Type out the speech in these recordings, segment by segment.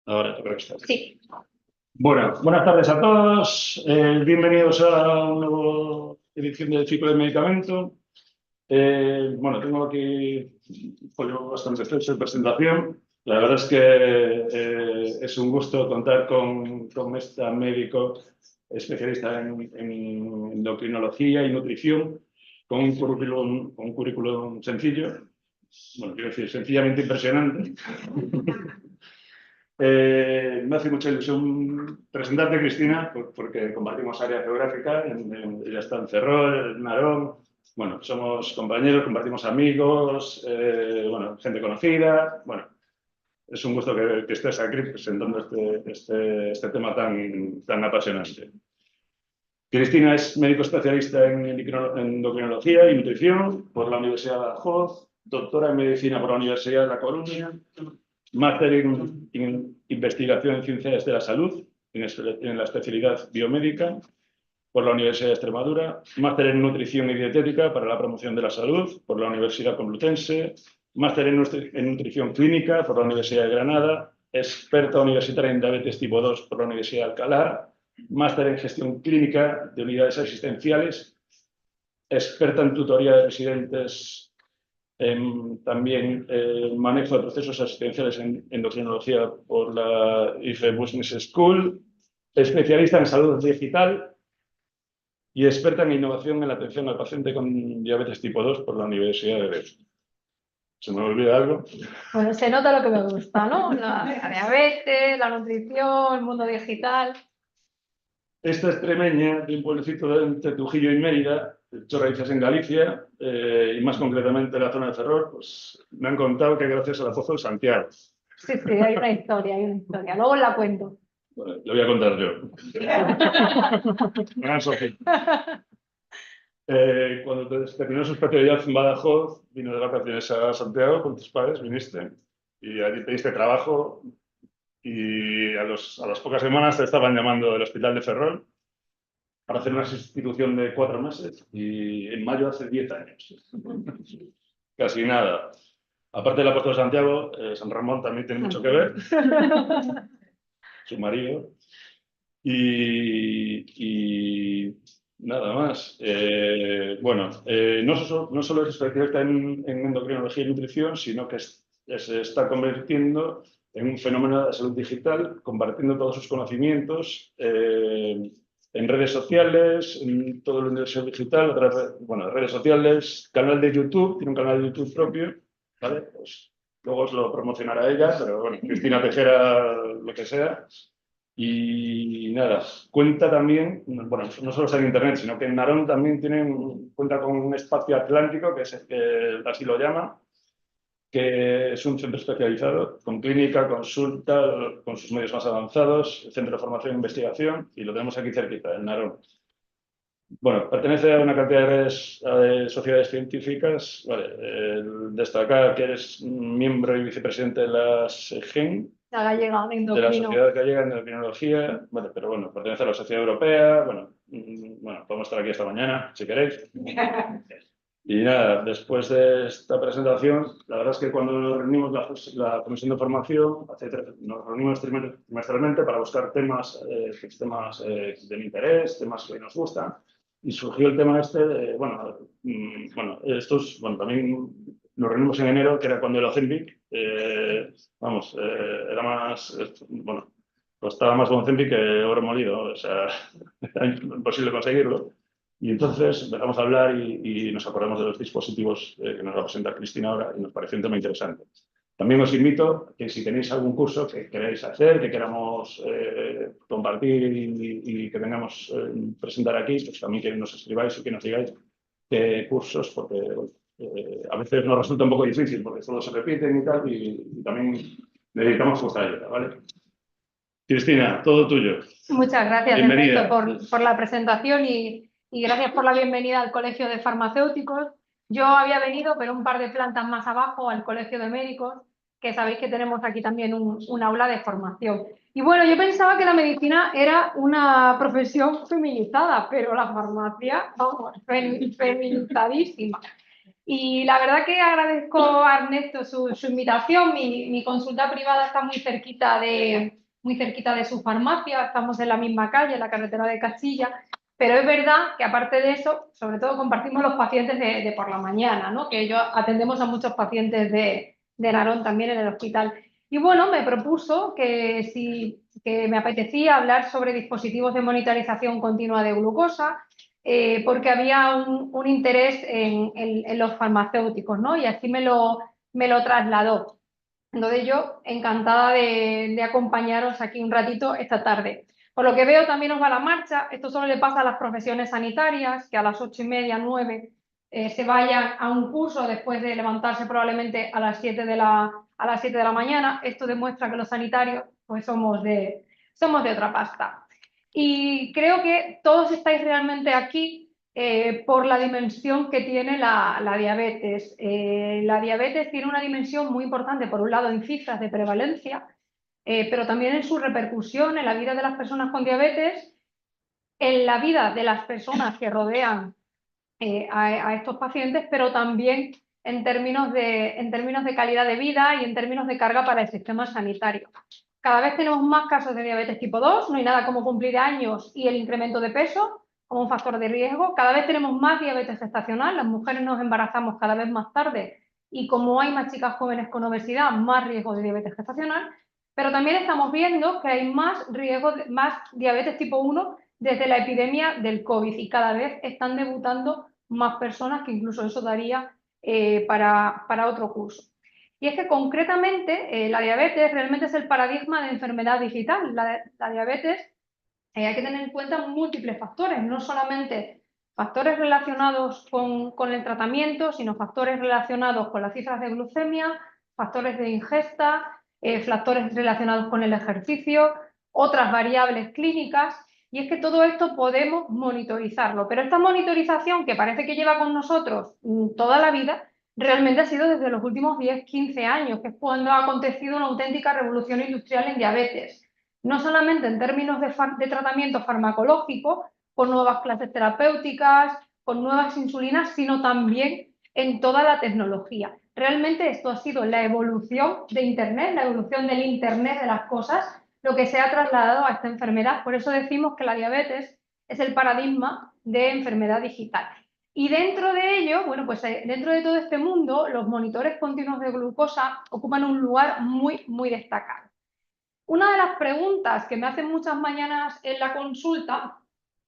Ahora toca estar. Sí. Bueno, buenas tardes a todos. Bienvenidos a una nueva edición del ciclo de medicamento. Bueno, tengo aquí un folio bastante extenso de presentación. La verdad es que es un gusto contar con esta médico especialista en endocrinología y nutrición, con un currículum sencillo. Bueno, quiero decir, sencillamente impresionante. Me hace mucha ilusión presentarte, Cristina, porque compartimos área geográfica. Ella está en Ferrol, en Narón. Bueno, somos compañeros, compartimos amigos, bueno, gente conocida. Bueno, es un gusto que estés aquí presentando este tema tan apasionante. Cristina es médico especialista en endocrinología y nutrición por la Universidad de Badajoz, doctora en medicina por la Universidad de La Coruña, máster en investigación en ciencias de la salud en la especialidad biomédica por la Universidad de Extremadura, máster en nutrición y dietética para la promoción de la salud por la Universidad Complutense, máster en nutrición clínica por la Universidad de Granada, experta universitaria en diabetes tipo 2 por la Universidad de Alcalá, máster en gestión clínica de unidades asistenciales, experta en tutoría de residentes, también manejo de procesos asistenciales en endocrinología por la IFE Business School, especialista en salud digital y experta en innovación en la atención al paciente con diabetes tipo 2 por la Universidad de Deusto. ¿Se me olvida algo? Bueno, se nota lo que me gusta, ¿no? La diabetes, la nutrición, el mundo digital. Esta extremeña de un pueblecito entre Trujillo y Mérida, hecho raíces en Galicia, y más concretamente en la zona de Ferrol, pues me han contado que gracias al Pozo de Santiago. Sí, hay una historia, Luego la cuento. Bueno, lo voy a contar yo. Cuando terminó su especialidad en Badajoz, vino de vacaciones a Santiago con tus padres, viniste, y allí pediste trabajo, y a las pocas semanas te estaban llamando del Hospital de Ferrol para hacer una sustitución de 4 meses, y en mayo hace 10 años. Casi nada. Aparte del apóstol Santiago, San Ramón también tiene mucho que ver, su marido, y nada más. Bueno, no solo es especialista en endocrinología y nutrición, sino que se está convirtiendo en un fenómeno de salud digital, compartiendo todos sus conocimientos en redes sociales, en todo el universo digital, bueno, redes sociales, canal de YouTube, tiene un canal de YouTube propio, ¿vale? Pues luego os lo promocionará ella, pero bueno, Cristina Tejera, lo que sea. Y nada, cuenta también, bueno, no solo está en Internet, sino que en Narón también cuenta con un espacio atlántico, que así lo llama, que es un centro especializado con clínica, consulta, con sus medios más avanzados, centro de formación e investigación, y lo tenemos aquí cerquita, en Narón. Bueno, pertenece a una cantidad de redes, de sociedades científicas. Vale, destacar que eres miembro y vicepresidente de la SEGEN, La gallega, de la Sociedad Gallega de Endocrinología, bueno, pero bueno, pertenece a la Sociedad Europea. Bueno, bueno, podemos estar aquí esta mañana, si queréis. Y nada, después de esta presentación, la verdad es que cuando nos reunimos la Comisión de Formación, nos reunimos trimestralmente para buscar temas de interés, temas que nos gustan, y surgió el tema este de, bueno, también nos reunimos en enero, que era cuando el Ozempic, era más, bueno, costaba más Ozempic que oro molido, o sea, era imposible conseguirlo. Y entonces empezamos a hablar y nos acordamos de los dispositivos que nos va a presentar Cristina ahora, y nos pareció un tema interesante. También os invito a que si tenéis algún curso que queráis hacer, que queramos compartir y que vengamos a presentar aquí, pues también que nos escribáis y que nos digáis qué cursos, porque a veces nos resulta un poco difícil, porque todos se repiten y tal, y también necesitamos vuestra ayuda, ¿vale? Cristina, todo tuyo. Muchas gracias, Bienvenida. Ernesto, por la presentación y gracias por la bienvenida al Colegio de Farmacéuticos. Yo había venido, pero un par de plantas más abajo, al Colegio de Médicos, que sabéis que tenemos aquí también un aula de formación. Y bueno, yo pensaba que la medicina era una profesión feminizada, pero la farmacia, vamos, feminizadísima. Y la verdad que agradezco a Ernesto su invitación. Mi consulta privada está muy cerquita de su farmacia, estamos en la misma calle, en la carretera de Castilla, pero es verdad que aparte de eso, sobre todo compartimos los pacientes de por la mañana, ¿no? Que yo atendemos a muchos pacientes de Narón también en el hospital. Y bueno, me propuso que me apetecía hablar sobre dispositivos de monitorización continua de glucosa, porque había un interés en los farmacéuticos, ¿no? Y así me lo trasladó. Entonces yo encantada de acompañaros aquí un ratito esta tarde. Por lo que veo también os va la marcha. Esto solo le pasa a las profesiones sanitarias, que a las 8:30, 9 se vayan a un curso después de levantarse probablemente a las 7 de la mañana. Esto demuestra que los sanitarios pues somos de otra pasta. Y creo que todos estáis realmente aquí por la dimensión que tiene la diabetes. La diabetes tiene una dimensión muy importante, por un lado en cifras de prevalencia, pero también en su repercusión en la vida de las personas con diabetes, en la vida de las personas que rodean a estos pacientes, pero también en términos de calidad de vida y en términos de carga para el sistema sanitario. Cada vez tenemos más casos de diabetes tipo 2, no hay nada como cumplir años y el incremento de peso como un factor de riesgo. Cada vez tenemos más diabetes gestacional, las mujeres nos embarazamos cada vez más tarde y como hay más chicas jóvenes con obesidad, más riesgo de diabetes gestacional, pero también estamos viendo que hay más riesgo, más diabetes tipo 1 desde la epidemia del COVID y cada vez están debutando más personas, que incluso eso daría para otro curso. Y es que concretamente la diabetes realmente es el paradigma de enfermedad digital. La diabetes hay que tener en cuenta múltiples factores, no solamente factores relacionados con el tratamiento, sino factores relacionados con las cifras de glucemia, factores de ingesta, factores relacionados con el ejercicio, otras variables clínicas. Y es que todo esto podemos monitorizarlo, pero esta monitorización que parece que lleva con nosotros toda la vida, realmente ha sido desde los últimos 10-15 años, que es cuando ha acontecido una auténtica revolución industrial en diabetes. No solamente en términos de tratamiento farmacológico, con nuevas clases terapéuticas, con nuevas insulinas, sino también en toda la tecnología. Realmente esto ha sido la evolución de Internet, la evolución del Internet de las cosas, lo que se ha trasladado a esta enfermedad. Por eso decimos que la diabetes es el paradigma de enfermedad digital. Y dentro de ello, bueno, pues dentro de todo este mundo, los monitores continuos de glucosa ocupan un lugar muy, muy destacado. Una de las preguntas que me hacen muchas mañanas en la consulta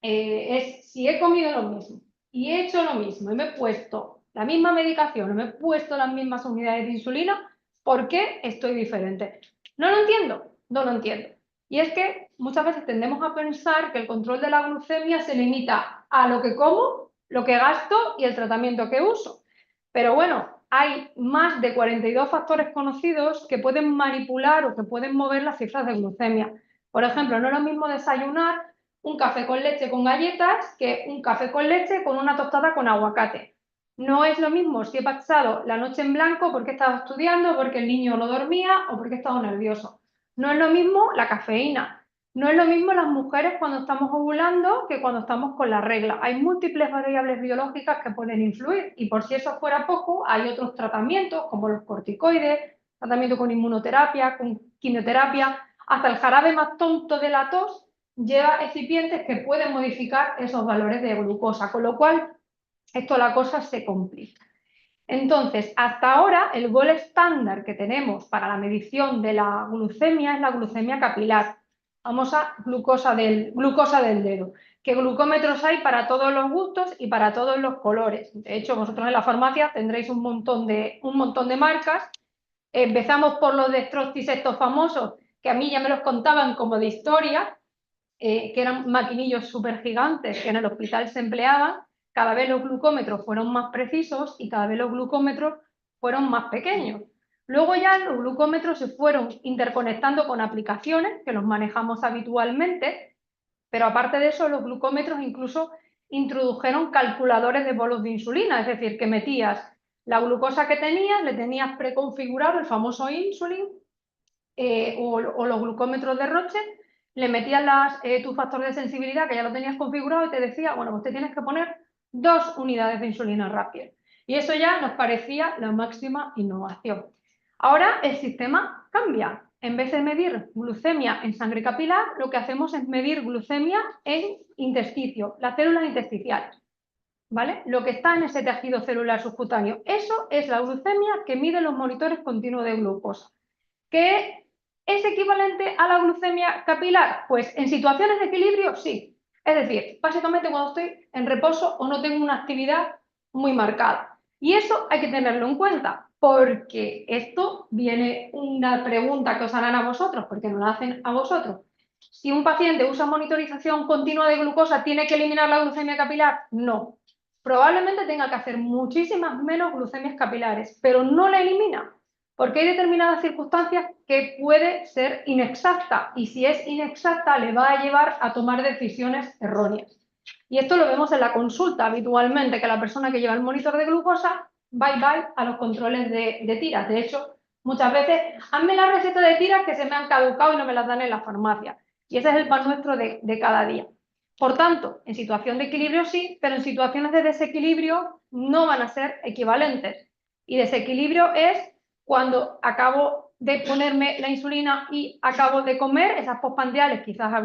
es si he comido lo mismo y he hecho lo mismo y me he puesto la misma medicación o me he puesto las mismas unidades de insulina, ¿por qué estoy diferente? No lo entiendo, no lo entiendo. Y es que muchas veces tendemos a pensar que el control de la glucemia se limita a lo que como, lo que gasto y el tratamiento que uso. Pero bueno, hay más de 42 factores conocidos que pueden manipular o que pueden mover las cifras de glucemia. Por ejemplo, no es lo mismo desayunar un café con leche con galletas que un café con leche con una tostada con aguacate. No es lo mismo si he pasado la noche en blanco porque he estado estudiando, porque el niño no dormía o porque he estado nervioso. No es lo mismo la cafeína. No es lo mismo las mujeres cuando estamos ovulando que cuando estamos con la regla. Hay múltiples variables biológicas que pueden influir y por si eso fuera poco, hay otros tratamientos como los corticoides, tratamiento con inmunoterapia, con quimioterapia, hasta el jarabe más tonto de la tos lleva excipientes que pueden modificar esos valores de glucosa, con lo cual esto la cosa se complica. Entonces, hasta ahora el gol estándar que tenemos para la medición de la glucemia es la glucemia capilar, famosa glucosa del dedo, que glucómetros hay para todos los gustos y para todos los colores. De hecho, vosotros en la farmacia tendréis un montón de marcas. Empezamos por los Destrostis estos famosos, que a mí ya me los contaban como de historia, que eran maquinillos súper gigantes que en el hospital se empleaban. Cada vez los glucómetros fueron más precisos y cada vez los glucómetros fueron más pequeños. Luego ya los glucómetros se fueron interconectando con aplicaciones que los manejamos habitualmente, pero aparte de eso los glucómetros incluso introdujeron calculadores de bolos de insulina, es decir, que metías la glucosa que tenías, le tenías preconfigurado el famoso insulin o los glucómetros de Roche, le metías tu factor de sensibilidad que ya lo tenías configurado y te decía, bueno, pues te tienes que poner 2 unidades de insulina rápida. Y eso ya nos parecía la máxima innovación. Ahora el sistema cambia. En vez de medir glucemia en sangre capilar, lo que hacemos es medir glucemia en intersticio, las células intersticiales, ¿vale? Lo que está en ese tejido celular subcutáneo. Eso es la glucemia que miden los monitores continuos de glucosa. ¿Que es equivalente a la glucemia capilar? Pues en situaciones de equilibrio, sí. Es decir, básicamente cuando estoy en reposo o no tengo una actividad muy marcada. Y eso hay que tenerlo en cuenta, porque esto viene una pregunta que os harán a vosotros, porque no la hacen a vosotros. Si un paciente usa monitorización continua de glucosa, ¿tiene que eliminar la glucemia capilar? No. Probablemente tenga que hacer muchísimas menos glucemias capilares, pero no la elimina, porque hay determinadas circunstancias que puede ser inexacta, y si es inexacta le va a llevar a tomar decisiones erróneas. Y esto lo vemos en la consulta habitualmente, que la persona que lleva el monitor de glucosa, bye bye a los controles de tiras. De hecho, muchas veces, hazme la receta de tiras que se me han caducado y no me las dan en la farmacia. Y ese es el pan nuestro de cada día. Por tanto, en situación de equilibrio sí, pero en situaciones de desequilibrio no van a ser equivalentes. Y desequilibrio es cuando acabo de ponerme la insulina y acabo de comer, esas postprandiales quizás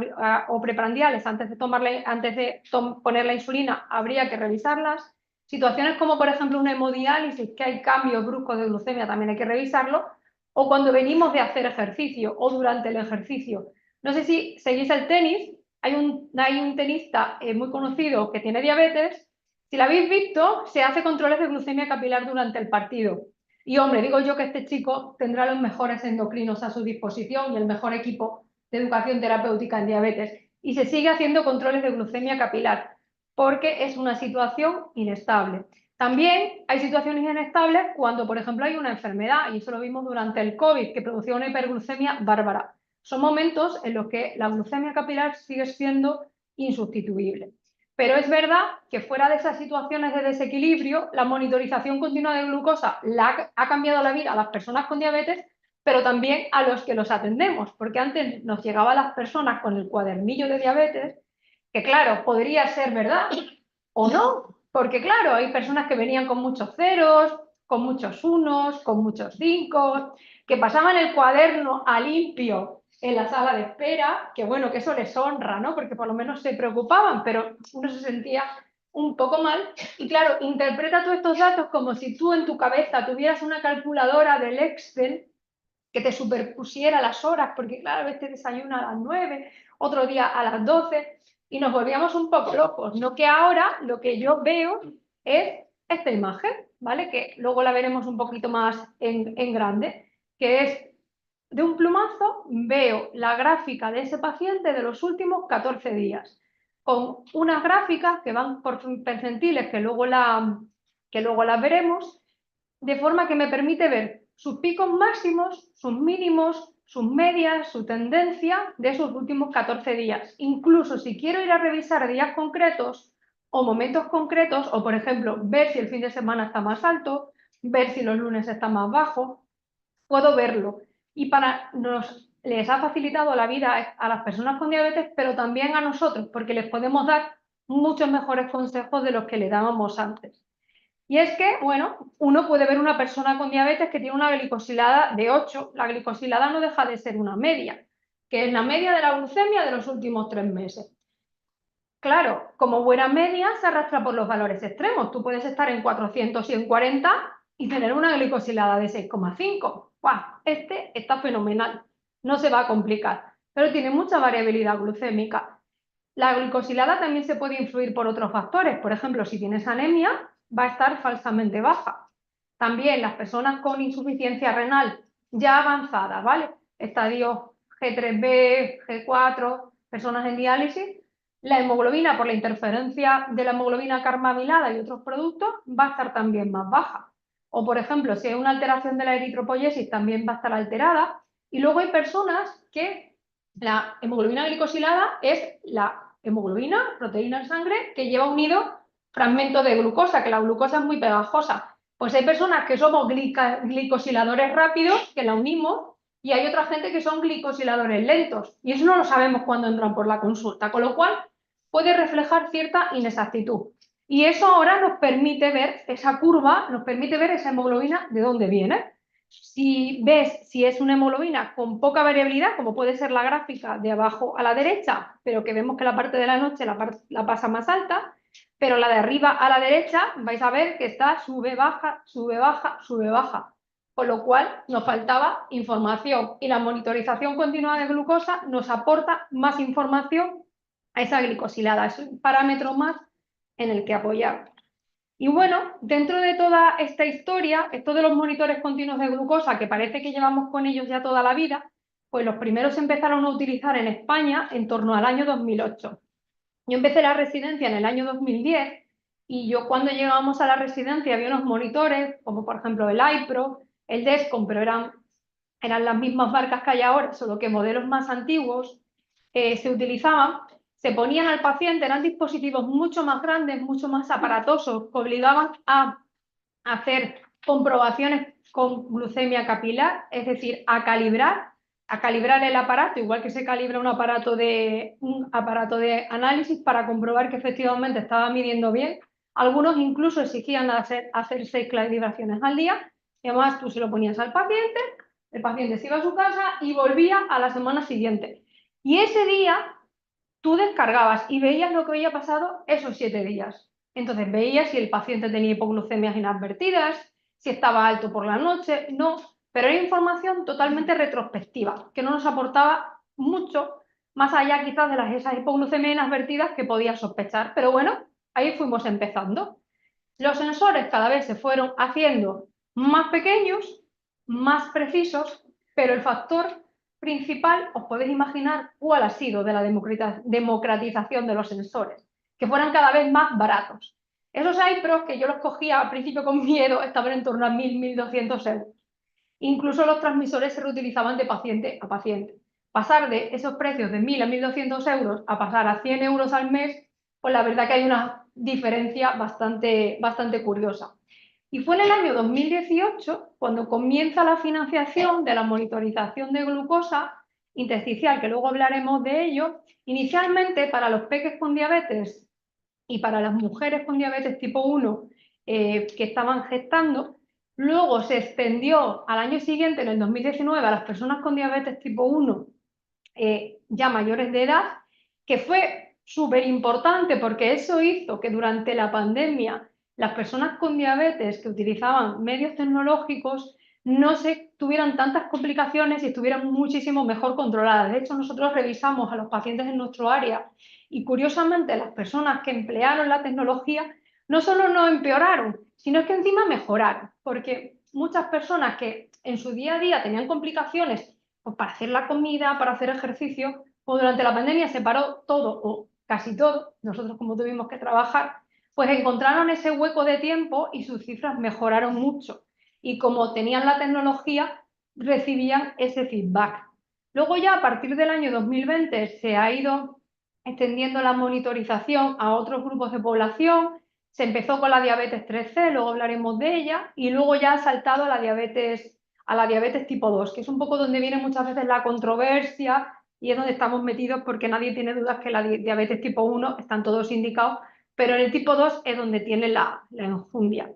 o preprandiales antes de poner la insulina habría que revisarlas. Situaciones como por ejemplo una hemodiálisis, que hay cambios bruscos de glucemia, también hay que revisarlo, o cuando venimos de hacer ejercicio o durante el ejercicio. No sé si seguís el tenis, hay un tenista muy conocido que tiene diabetes. Si lo habéis visto, se hace controles de glucemia capilar durante el partido. Y hombre, digo yo que este chico tendrá los mejores endocrinos a su disposición y el mejor equipo de educación terapéutica en diabetes. Y se sigue haciendo controles de glucemia capilar, porque es una situación inestable. También hay situaciones inestables cuando, por ejemplo, hay una enfermedad, y eso lo vimos durante el COVID, que producía una hiperglucemia bárbara. Son momentos en los que la glucemia capilar sigue siendo insustituible. Pero es verdad que fuera de esas situaciones de desequilibrio, la monitorización continua de glucosa ha cambiado la vida a las personas con diabetes, pero también a los que los atendemos, porque antes nos llegaban las personas con el cuadernillo de diabetes, que claro, podría ser verdad o no, porque claro, hay personas que venían con muchos ceros, con muchos unos, con muchos cinco, que pasaban el cuaderno a limpio en la sala de espera, que bueno, que eso les honra, ¿no? Porque por lo menos se preocupaban, pero uno se sentía un poco mal. Y claro, interpreta todos estos datos como si tú en tu cabeza tuvieras una calculadora del Excel que te superpusiera las horas, porque claro, este desayuna a las 9, otro día a las 12, y nos volvíamos un poco locos. No que ahora lo que yo veo es esta imagen, ¿vale? Que luego la veremos un poquito más en grande, que es de un plumazo, veo la gráfica de ese paciente de los últimos 14 días, con unas gráficas que van por percentiles que luego las veremos, de forma que me permite ver sus picos máximos, sus mínimos, sus medias, su tendencia de esos últimos 14 días. Incluso si quiero ir a revisar días concretos o momentos concretos, o por ejemplo, ver si el fin de semana está más alto, ver si los lunes está más bajo, puedo verlo. Y les ha facilitado la vida a las personas con diabetes, pero también a nosotros, porque les podemos dar muchos mejores consejos de los que le dábamos antes. Y es que, bueno, uno puede ver una persona con diabetes que tiene una glicosilada de 8. La glicosilada no deja de ser una media, que es la media de la glucemia de los últimos 3 meses. Claro, como buena media se arrastra por los valores extremos. Tú puedes estar en 400 y en 40 y tener una glicosilada de 6,5. ¡Guau! Este está fenomenal, no se va a complicar, pero tiene mucha variabilidad glucémica. La glicosilada también se puede influir por otros factores. Por ejemplo, si tienes anemia, va a estar falsamente baja. También las personas con insuficiencia renal ya avanzada, ¿vale? Estadio G3B, G4, personas en diálisis, la hemoglobina por la interferencia de la hemoglobina carmamilada y otros productos va a estar también más baja. O, por ejemplo, si hay una alteración de la eritropoyesis, también va a estar alterada. Y luego hay personas que la hemoglobina glicosilada es la hemoglobina, proteína en sangre, que lleva unido fragmentos de glucosa, que la glucosa es muy pegajosa. Pues hay personas que somos glicosiladores rápidos, que la unimos, y hay otra gente que son glicosiladores lentos. Y eso no lo sabemos cuando entran por la consulta, con lo cual puede reflejar cierta inexactitud. Y eso ahora nos permite ver esa curva, nos permite ver esa hemoglobina de dónde viene. Si ves si es una hemoglobina con poca variabilidad, como puede ser la gráfica de abajo a la derecha, pero que vemos que la parte de la noche la pasa más alta, pero la de arriba a la derecha vais a ver que está sube, baja, sube, baja, sube, baja. Con lo cual nos faltaba información y la monitorización continua de glucosa nos aporta más información a esa glicosilada. Es un parámetro más en el que apoyar. Y bueno, dentro de toda esta historia, esto de los monitores continuos de glucosa, que parece que llevamos con ellos ya toda la vida, pues los primeros se empezaron a utilizar en España en torno al año 2008. Yo empecé la residencia en el año 2010 y yo cuando llegábamos a la residencia había unos monitores, como por ejemplo el iPro, el Descom, pero eran las mismas marcas que hay ahora, solo que modelos más antiguos se utilizaban, se ponían al paciente, eran dispositivos mucho más grandes, mucho más aparatosos, que obligaban a hacer comprobaciones con glucemia capilar, es decir, a calibrar el aparato, igual que se calibra un aparato de análisis para comprobar que efectivamente estaba midiendo bien. Algunos incluso exigían hacer 6 calibraciones al día, y además tú se lo ponías al paciente, el paciente se iba a su casa y volvía a la semana siguiente. Y ese día tú descargabas y veías lo que había pasado esos 7 días. Entonces veías si el paciente tenía hipoglucemias inadvertidas, si estaba alto por la noche, no, pero era información totalmente retrospectiva, que no nos aportaba mucho, más allá quizás de esas hipoglucemias inadvertidas que podías sospechar. Pero bueno, ahí fuimos empezando. Los sensores cada vez se fueron haciendo más pequeños, más precisos, pero el factor principal, os podéis imaginar cuál ha sido de la democratización de los sensores, que fueran cada vez más baratos. Esos iPros que yo los cogía al principio con miedo estaban en torno a 1.000, 1.200 euros. Incluso los transmisores se reutilizaban de paciente a paciente. Pasar de esos precios de 1.000 a 1.200 euros a pasar a 100 euros al mes, pues la verdad que hay una diferencia bastante curiosa. Y fue en el año 2018 cuando comienza la financiación de la monitorización de glucosa intersticial, que luego hablaremos de ello, inicialmente para los peques con diabetes y para las mujeres con diabetes tipo 1 que estaban gestando. Luego se extendió al año siguiente, en el 2019, a las personas con diabetes tipo 1 ya mayores de edad, que fue súper importante porque eso hizo que durante la pandemia las personas con diabetes que utilizaban medios tecnológicos no se tuvieran tantas complicaciones y estuvieran muchísimo mejor controladas. De hecho, nosotros revisamos a los pacientes en nuestro área y curiosamente las personas que emplearon la tecnología no solo no empeoraron, sino que encima mejoraron, porque muchas personas que en su día a día tenían complicaciones pues para hacer la comida, para hacer ejercicio, pues durante la pandemia se paró todo o casi todo, nosotros como tuvimos que trabajar, pues encontraron ese hueco de tiempo y sus cifras mejoraron mucho. Y como tenían la tecnología, recibían ese feedback. Luego ya a partir del año 2020 se ha ido extendiendo la monitorización a otros grupos de población. Se empezó con la diabetes 3C, luego hablaremos de ella, y luego ya ha saltado a la diabetes tipo 2, que es un poco donde viene muchas veces la controversia y es donde estamos metidos porque nadie tiene dudas que la diabetes tipo 1 están todos indicados, pero en el tipo 2 es donde tiene la enjundia.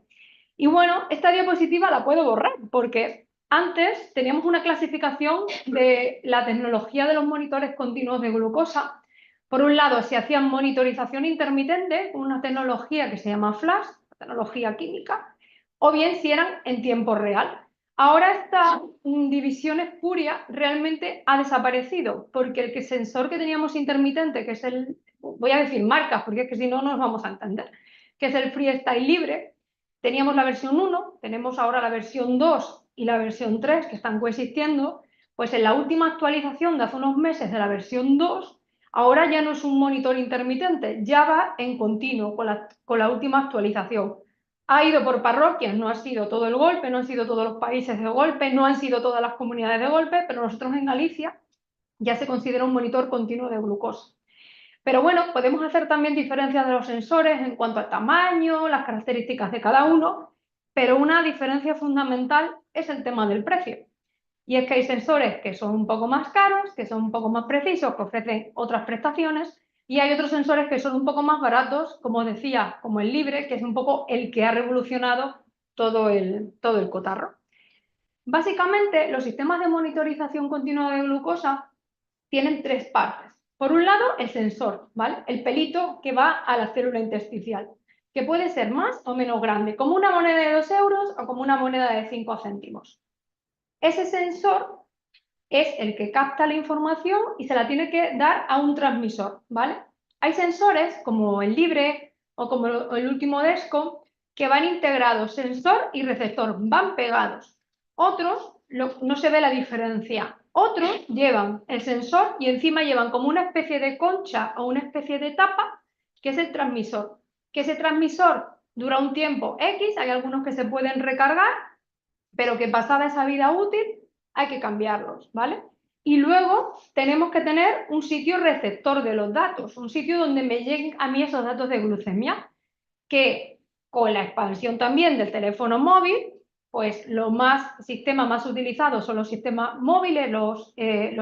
Y bueno, esta diapositiva la puedo borrar porque antes teníamos una clasificación de la tecnología de los monitores continuos de glucosa. Por un lado, se hacía monitorización intermitente con una tecnología que se llama FLASH, tecnología química, o bien si eran en tiempo real. Ahora esta división espuria realmente ha desaparecido porque el sensor que teníamos intermitente, que es el, voy a decir marcas porque es que si no nos vamos a entender, que es el Freestyle Libre, teníamos la versión 1, tenemos ahora la versión 2 y la versión 3 que están coexistiendo, pues en la última actualización de hace unos meses de la versión 2, ahora ya no es un monitor intermitente, ya va en continuo con la última actualización. Ha ido por parroquias, no ha sido todo el golpe, no han sido todos los países de golpe, no han sido todas las comunidades de golpe, pero nosotros en Galicia ya se considera un monitor continuo de glucosa. Pero bueno, podemos hacer también diferencias de los sensores en cuanto al tamaño, las características de cada uno, pero una diferencia fundamental es el tema del precio. Y es que hay sensores que son un poco más caros, que son un poco más precisos, que ofrecen otras prestaciones, Y hay otros sensores que son un poco más baratos, como os decía, como el Libre, que es un poco el que ha revolucionado todo el cotarro. Básicamente, los sistemas de monitorización continua de glucosa tienen tres partes. Por un lado, el sensor, ¿vale? El pelito que va a la célula intersticial, que puede ser más o menos grande, como una moneda de 2 euros o como una moneda de 5 céntimos. Ese sensor es el que capta la información y se la tiene que dar a un transmisor, ¿vale? Hay sensores como el Libre o como el último Desco que van integrados, sensor y receptor, van pegados. Otros no se ve la diferencia. Otros llevan el sensor y encima llevan como una especie de concha o una especie de tapa, que es el transmisor. Que ese transmisor dura un tiempo X, hay algunos que se pueden recargar, pero que pasada esa vida útil hay que cambiarlos, ¿vale? Y luego tenemos que tener un sitio receptor de los datos, un sitio donde me lleguen a mí esos datos de glucemia, que con la expansión también del teléfono móvil, pues los sistemas más utilizados son los sistemas móviles, los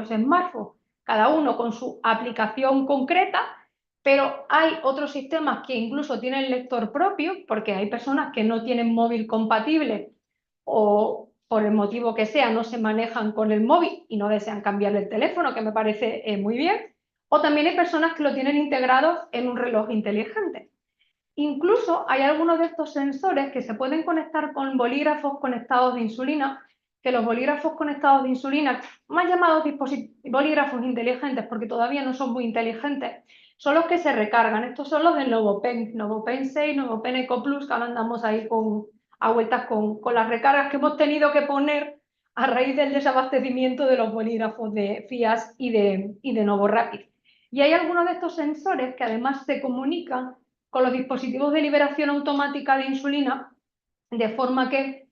smartphones, cada uno con su aplicación concreta, pero hay otros sistemas que incluso tienen lector propio, porque hay personas que no tienen móvil compatible o por el motivo que sea no se manejan con el móvil y no desean cambiar el teléfono, que me parece muy bien, o también hay personas que lo tienen integrado en un reloj inteligente. Incluso hay algunos de estos sensores que se pueden conectar con bolígrafos conectados de insulina, que los bolígrafos conectados de insulina, más llamados bolígrafos inteligentes porque todavía no son muy inteligentes, son los que se recargan. Estos son los del Novopen, Novopen 6, Novopen Eco Plus, que ahora andamos ahí a vueltas con las recargas que hemos tenido que poner a raíz del desabastecimiento de los bolígrafos de Fias y de Novorapid. Y hay algunos de estos sensores que además se comunican con los dispositivos de liberación automática de insulina, de forma que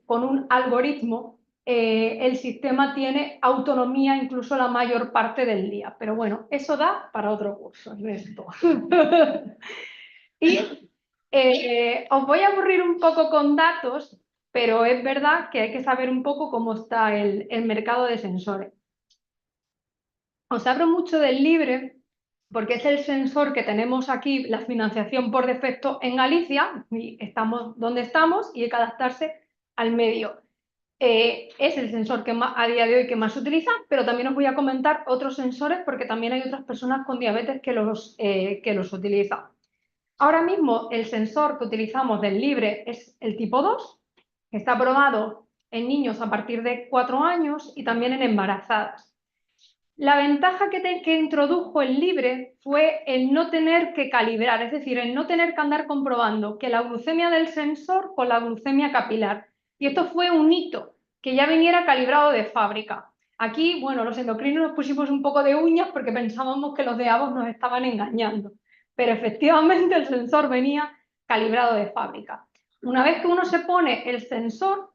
con un algoritmo el sistema tiene autonomía incluso la mayor parte del día. Pero bueno, eso da para otro curso, Ernesto. Y os voy a aburrir un poco con datos, pero es verdad que hay que saber un poco cómo está el mercado de sensores. Os hablo mucho del Libre porque es el sensor que tenemos aquí, la financiación por defecto en Galicia, y estamos donde estamos y hay que adaptarse al medio. Es el sensor que a día de hoy que más se utiliza, pero también os voy a comentar otros sensores porque también hay otras personas con diabetes que los utilizan. Ahora mismo el sensor que utilizamos del Libre es el tipo 2, que está aprobado en niños a partir de 4 años y también en embarazadas. La ventaja que introdujo el Libre fue el no tener que calibrar, es decir, el no tener que andar comprobando que la glucemia del sensor con la glucemia capilar. Y esto fue un hito, que ya viniera calibrado de fábrica. Aquí, bueno, los endocrinos nos pusimos un poco de uñas porque pensábamos que los de Avos nos estaban engañando. Pero efectivamente el sensor venía calibrado de fábrica. Una vez que uno se pone el sensor,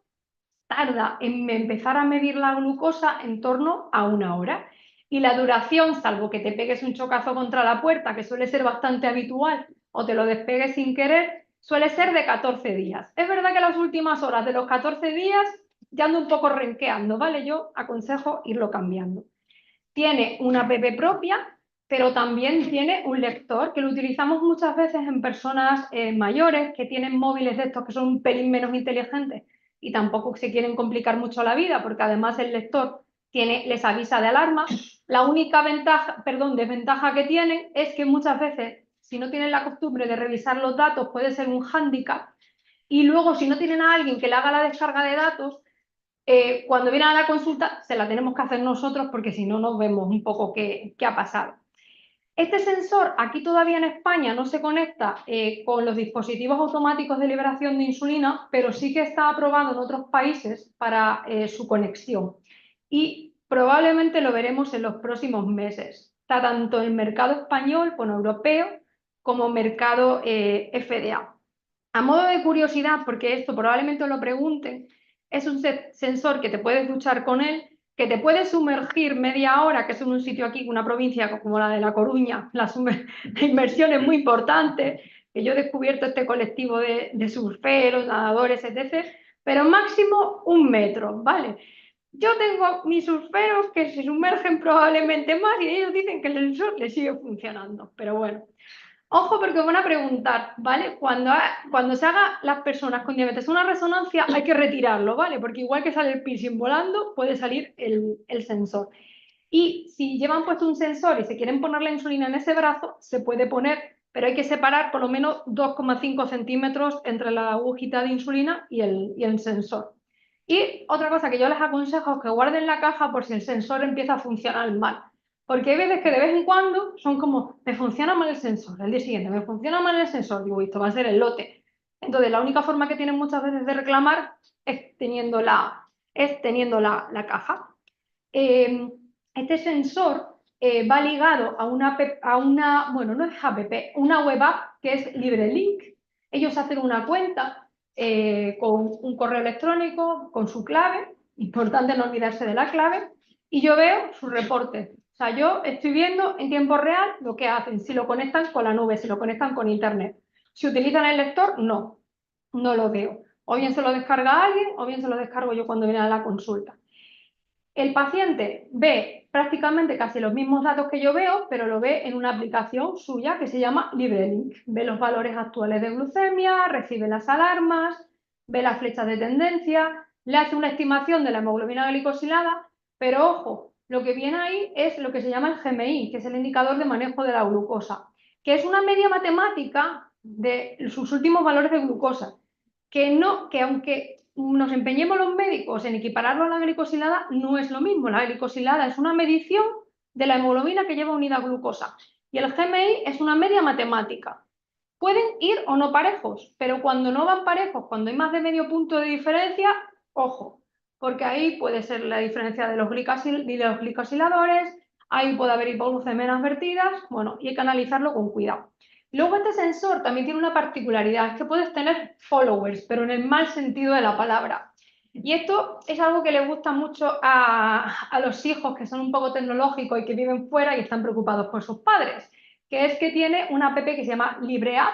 tarda en empezar a medir la glucosa en torno a 1 hora. Y la duración, salvo que te pegues un chocazo contra la puerta, que suele ser bastante habitual, o te lo despegues sin querer, suele ser de 14 días. Es verdad que las últimas horas de los 14 días ya ando un poco renqueando, ¿vale? Yo aconsejo irlo cambiando. Tiene una app propia, pero también tiene un lector que lo utilizamos muchas veces en personas mayores que tienen móviles de estos que son un pelín menos inteligentes y tampoco se quieren complicar mucho la vida porque además el lector les avisa de alarma. La única desventaja que tienen es que muchas veces, si no tienen la costumbre de revisar los datos, puede ser un hándicap y luego si no tienen a alguien que le haga la descarga de datos, cuando vienen a la consulta se la tenemos que hacer nosotros porque si no nos vemos un poco qué ha pasado. Este sensor aquí todavía en España no se conecta con los dispositivos automáticos de liberación de insulina, pero sí que está aprobado en otros países para su conexión. Y probablemente lo veremos en los próximos meses. Está tanto en el mercado español, bueno, europeo, como mercado FDA. A modo de curiosidad, porque esto probablemente os lo pregunten, es un sensor que te puedes duchar con él, que te puedes sumergir media hora, que es en un sitio aquí, una provincia como la de La Coruña, la inversión es muy importante, que yo he descubierto este colectivo de surferos, nadadores, etc., pero máximo 1 metro, ¿vale? Yo tengo mis surferos que se sumergen probablemente más y ellos dicen que el sensor les sigue funcionando, pero bueno. Ojo porque os van a preguntar, ¿vale? Cuando se haga las personas con diabetes una resonancia hay que retirarlo, ¿vale? Porque igual que sale el piercing volando, puede salir el sensor. Y si llevan puesto un sensor y se quieren poner la insulina en ese brazo, se puede poner, pero hay que separar por lo menos 2,5 centímetros entre la agujita de insulina y el sensor. Y otra cosa que yo les aconsejo es que guarden la caja por si el sensor empieza a funcionar mal. Porque hay veces que de vez en cuando son como, me funciona mal el sensor, el día siguiente me funciona mal el sensor, digo, esto va a ser el lote. Entonces, la única forma que tienen muchas veces de reclamar es teniendo la caja. Este sensor va ligado a bueno, no es app, una web app que es LibreLink. Ellos hacen una cuenta con un correo electrónico, con su clave, importante no olvidarse de la clave, y yo veo sus reportes. O sea, yo estoy viendo en tiempo real lo que hacen, si lo conectan con la nube, si lo conectan con internet. Si utilizan el lector, no lo veo. O bien se lo descarga alguien, o bien se lo descargo yo cuando viene a la consulta. El paciente ve prácticamente casi los mismos datos que yo veo, pero lo ve en una aplicación suya que se llama LibreLink. Ve los valores actuales de glucemia, recibe las alarmas, ve las flechas de tendencia, le hace una estimación de la hemoglobina glicosilada, pero ojo, lo que viene ahí es lo que se llama el GMI, que es el indicador de manejo de la glucosa, que es una media matemática de sus últimos valores de glucosa, que aunque nos empeñemos los médicos en equipararlo a la glicosilada, no es lo mismo. La glicosilada es una medición de la hemoglobina que lleva unida glucosa y el GMI es una media matemática. Pueden ir o no parejos, pero cuando no van parejos, cuando hay más de medio punto de diferencia, ojo, porque ahí puede ser la diferencia de los glicosiladores, ahí puede haber hipoglucemias vertidas, bueno, y hay que analizarlo con cuidado. Luego este sensor también tiene una particularidad, es que puedes tener followers, pero en el mal sentido de la palabra. Y esto es algo que le gusta mucho a los hijos que son un poco tecnológicos y que viven fuera y están preocupados por sus padres, que es que tiene una app que se llama LibreApp,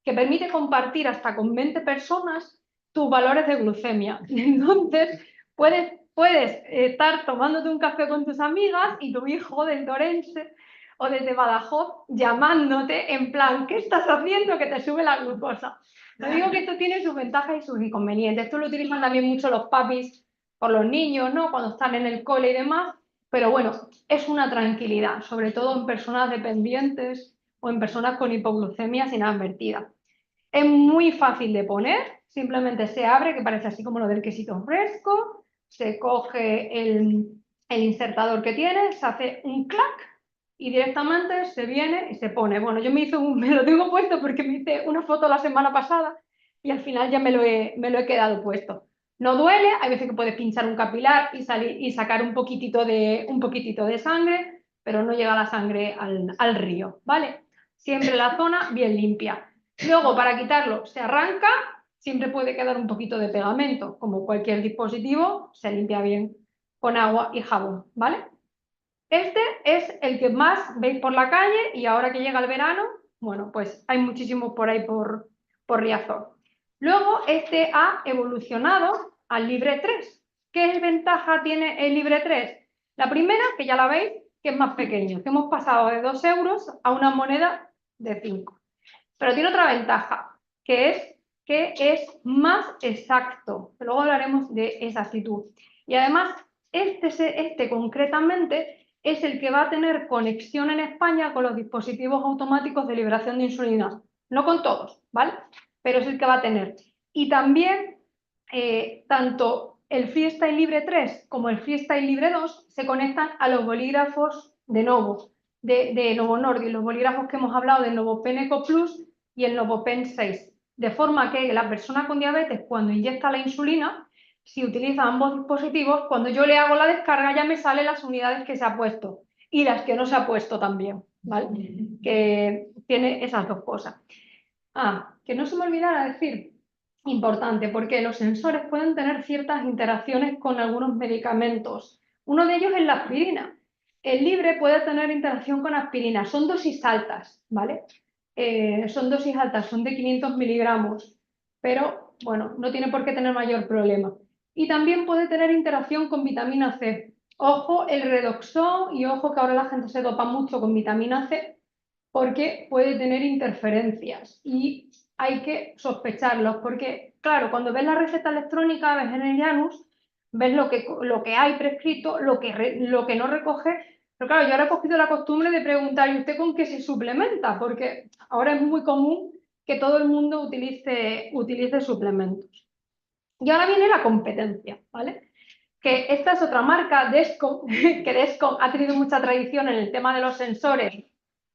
que permite compartir hasta con 20 personas tus valores de glucemia. Entonces, puedes estar tomándote un café con tus amigas y tu hijo del Dorense o desde Badajoz llamándote en plan, ¿qué estás haciendo que te sube la glucosa? Te digo que esto tiene sus ventajas y sus inconvenientes. Esto lo utilizan también mucho los papis por los niños, ¿no? Cuando están en el cole y demás. Pero bueno, es una tranquilidad, sobre todo en personas dependientes o en personas con hipoglucemias inadvertida. Es muy fácil de poner, simplemente se abre, que parece así como lo del quesito fresco, se coge el insertador que tiene, se hace un clac y directamente se viene y se pone. Bueno, yo me lo tengo puesto porque me hice una foto la semana pasada y al final ya me lo he quedado puesto. No duele, hay veces que puedes pinchar un capilar y sacar un poquitito de sangre, pero no llega la sangre al río, ¿vale? Siempre la zona bien limpia. Luego, para quitarlo, se arranca, siempre puede quedar un poquito de pegamento, como cualquier dispositivo, se limpia bien con agua y jabón, ¿vale? Este es el que más veis por la calle y ahora que llega el verano, bueno, pues hay muchísimos por ahí por Riazor. Luego, este ha evolucionado al Libre 3. ¿Qué ventaja tiene el Libre 3? La primera, que ya la veis, que es más pequeño, que hemos pasado de 2 euros a una moneda de 5. Pero tiene otra ventaja, que es más exacto. Luego hablaremos de exactitud. Y además, este concretamente es el que va a tener conexión en España con los dispositivos automáticos de liberación de insulina. No con todos, ¿vale? Pero es el que va a tener. Y también, tanto el Freestyle Libre 3 como el Freestyle Libre 2 se conectan a los bolígrafos de Novo, de Novo Nordisk, los bolígrafos que hemos hablado del Novopen Eco Plus y el Novopen 6. De forma que la persona con diabetes, cuando inyecta la insulina, si utiliza ambos dispositivos, cuando yo le hago la descarga ya me salen las unidades que se ha puesto y las que no se ha puesto también, ¿vale? Que tiene esas dos cosas. Que no se me olvidara decir, importante, porque los sensores pueden tener ciertas interacciones con algunos medicamentos. Uno de ellos es la aspirina. El Libre puede tener interacción con aspirina. Son dosis altas, ¿vale? Son dosis altas, son de 500 miligramos, pero bueno, no tiene por qué tener mayor problema. y también puede tener interacción con vitamina C. Ojo el redoxón y ojo que ahora la gente se dopa mucho con vitamina C porque puede tener interferencias y hay que sospecharlos porque, claro, cuando ves la receta electrónica, ves en el Janus, ves lo que hay prescrito, lo que no recoge. Pero claro, yo ahora he cogido la costumbre de preguntar, ¿y usted con qué se suplementa? Porque ahora es muy común que todo el mundo utilice suplementos. Y ahora viene la competencia, ¿vale? Que esta es otra marca, Descom, que Descom ha tenido mucha tradición en el tema de los sensores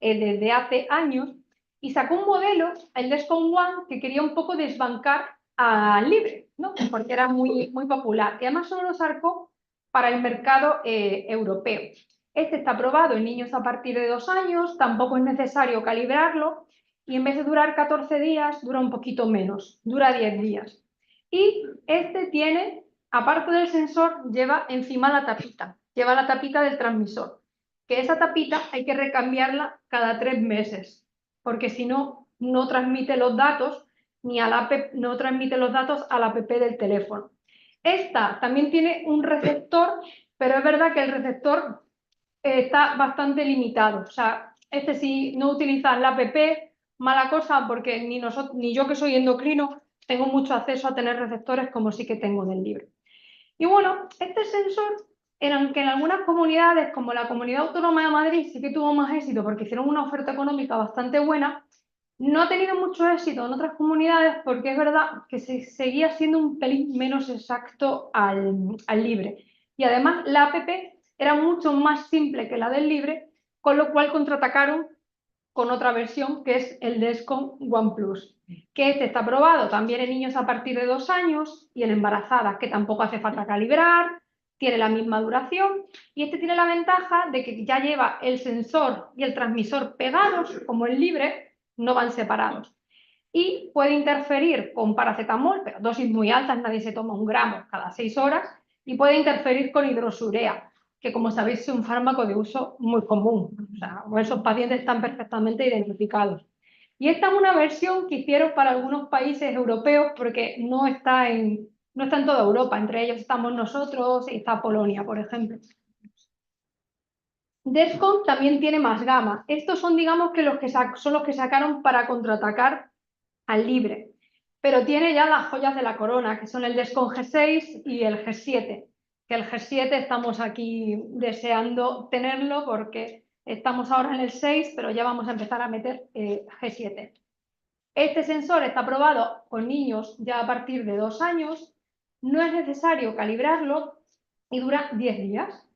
desde hace años y sacó un modelo, el Descom One, que quería un poco desbancar al Libre, ¿no? Porque era muy, muy popular. Y además solo lo sacó para el mercado europeo. Este está aprobado en niños a partir de 2 años, tampoco es necesario calibrarlo y en vez de durar 14 días, dura un poquito menos, dura 10 días. Y este tiene, aparte del sensor, lleva encima la tapita, lleva la tapita del transmisor, que esa tapita hay que recambiarla cada 3 meses, porque si no, no transmite los datos ni a la app, no transmite los datos a la app del teléfono. Esta también tiene un receptor, pero es verdad que el receptor está bastante limitado. O sea, este si no utilizas la app, mala cosa, porque ni yo que soy endocrino tengo mucho acceso a tener receptores como sí que tengo del Libre. Y bueno, este sensor, aunque en algunas comunidades, como la Comunidad Autónoma de Madrid, sí que tuvo más éxito porque hicieron una oferta económica bastante buena, no ha tenido mucho éxito en otras comunidades porque es verdad que se seguía siendo un pelín menos exacto al Libre. Y además la app era mucho más simple que la del Libre, con lo cual contraatacaron con otra versión que es el Descom One Plus, que este está aprobado también en niños a partir de 2 años y en embarazadas, que tampoco hace falta calibrar, tiene la misma duración y este tiene la ventaja de que ya lleva el sensor y el transmisor pegados, como el Libre, no van separados. Y puede interferir con paracetamol, pero dosis muy altas, nadie se toma 1 gramo cada 6 horas, y puede interferir con hidrosurea, que como sabéis es un fármaco de uso muy común. O sea, esos pacientes están perfectamente identificados. Y esta es una versión que hicieron para algunos países europeos porque no está en toda Europa, entre ellos estamos nosotros y está Polonia, por ejemplo. Descom también tiene más gama. Estos son, digamos, que son los que sacaron para contraatacar al Libre, pero tiene ya las joyas de la corona, que son el Descom G6 y el G7, que el G7 estamos aquí deseando tenerlo porque estamos ahora en el 6, pero ya vamos a empezar a meter G7. Este sensor está aprobado con niños ya a partir de 2 años, no es necesario calibrarlo y dura 10 días.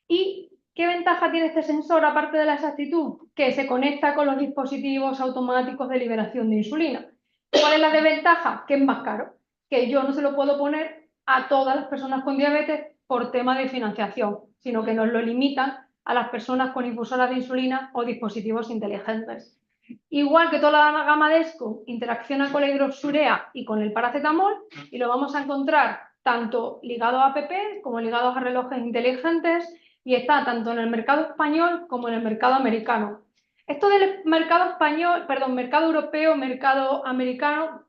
¿Y qué ventaja tiene este sensor aparte de la exactitud? Que se conecta con los dispositivos automáticos de liberación de insulina. ¿Cuál es la desventaja? Que es más caro, que yo no se lo puedo poner a todas las personas con diabetes por tema de financiación, sino que nos lo limitan a las personas con infusoras de insulina o dispositivos inteligentes. Igual que toda la gama de Descom interacciona con la hidroxurea y con el paracetamol y lo vamos a encontrar tanto ligado a app como ligado a relojes inteligentes y está tanto en el mercado español como en el mercado americano. Esto del mercado español, perdón, mercado europeo, mercado americano,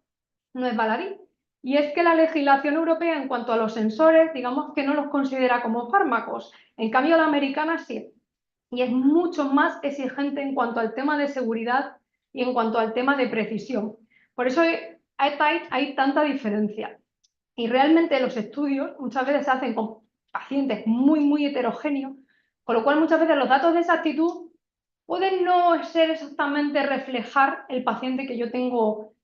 no es baladí. Y es que la legislación europea en cuanto a los sensores, digamos que no los considera como fármacos. En cambio, la americana sí. Y es mucho más exigente en cuanto al tema de seguridad y en cuanto al tema de precisión. Por eso hay tanta diferencia. Y realmente los estudios muchas veces se hacen con pacientes muy, muy heterogéneos, con lo cual muchas veces los datos de exactitud pueden no ser exactamente reflejar el paciente que yo tengo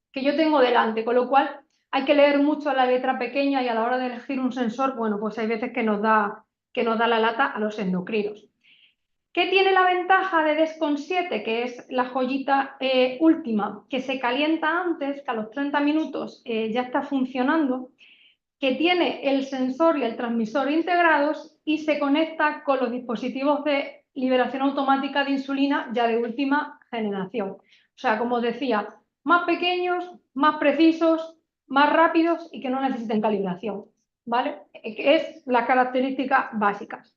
delante, con lo cual hay que leer mucho la letra pequeña y a la hora de elegir un sensor, bueno, pues hay veces que nos da la lata a los endocrinos. ¿Qué tiene la ventaja de Descom 7? Que es la joyita última, que se calienta antes, que a los 30 minutos ya está funcionando, que tiene el sensor y el transmisor integrados y se conecta con los dispositivos de liberación automática de insulina ya de última generación. O sea, como os decía, más pequeños, más precisos, más rápidos y que no necesiten calibración, ¿vale? Es las características básicas.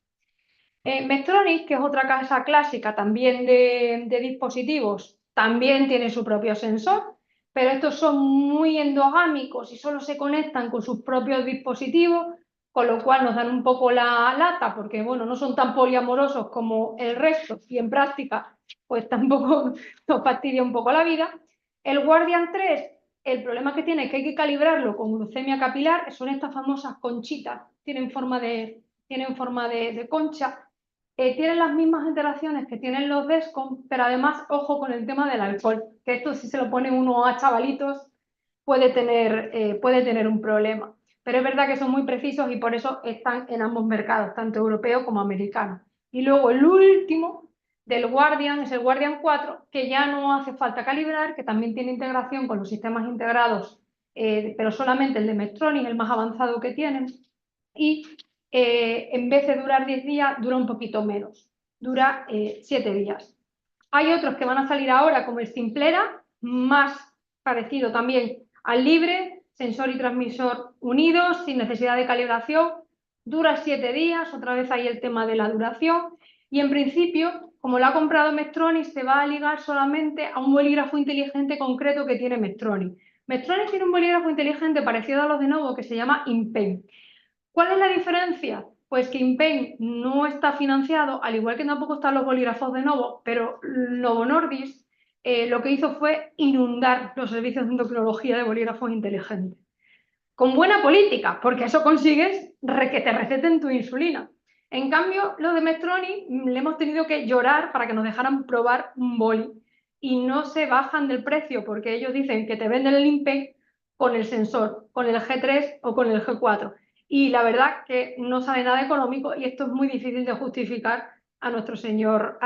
Medtronic, que es otra casa clásica también de dispositivos, también tiene su propio sensor, pero estos son muy endogámicos y solo se conectan con sus propios dispositivos, con lo cual nos dan un poco la lata, porque bueno, no son tan poliamorosos como el resto y en práctica pues tampoco nos fastidia un poco la vida. El Guardian 3, el problema que tiene es que hay que calibrarlo con glucemia capilar, son estas famosas conchitas, tienen forma de concha. Tienen las mismas interacciones que tienen los Descom, pero además, ojo con el tema del alcohol, que esto si se lo pone uno a chavalitos puede tener un problema. Pero es verdad que son muy precisos y por eso están en ambos mercados, tanto europeo como americano. Y luego el último del Guardian es el Guardian 4, que ya no hace falta calibrar, que también tiene integración con los sistemas integrados, pero solamente el de Medtronic, el más avanzado que tienen. Y en vez de durar 10 días, dura un poquito menos, dura 7 días. Hay otros que van a salir ahora, como el Simplera, más parecido también al Libre, sensor y transmisor unidos, sin necesidad de calibración, dura 7 días, otra vez ahí el tema de la duración, y en principio, como lo ha comprado Medtronic, se va a ligar solamente a un bolígrafo inteligente concreto que tiene Medtronic. Medtronic tiene un bolígrafo inteligente parecido a los de Novo que se llama InPen. ¿Cuál es la diferencia? Pues que InPen no está financiado, al igual que tampoco están los bolígrafos de Novo, pero Novo Nordisk lo que hizo fue inundar los servicios de endocrinología de bolígrafos inteligentes. Con buena política, porque eso consigues que te receten tu insulina. En cambio, los de Medtronic le hemos tenido que llorar para que nos dejaran probar un boli y no se bajan del precio porque ellos dicen que te venden el InPen con el sensor, con el G3 o con el G4. Y la verdad que no sale nada económico y esto es muy difícil de justificar a nuestro señor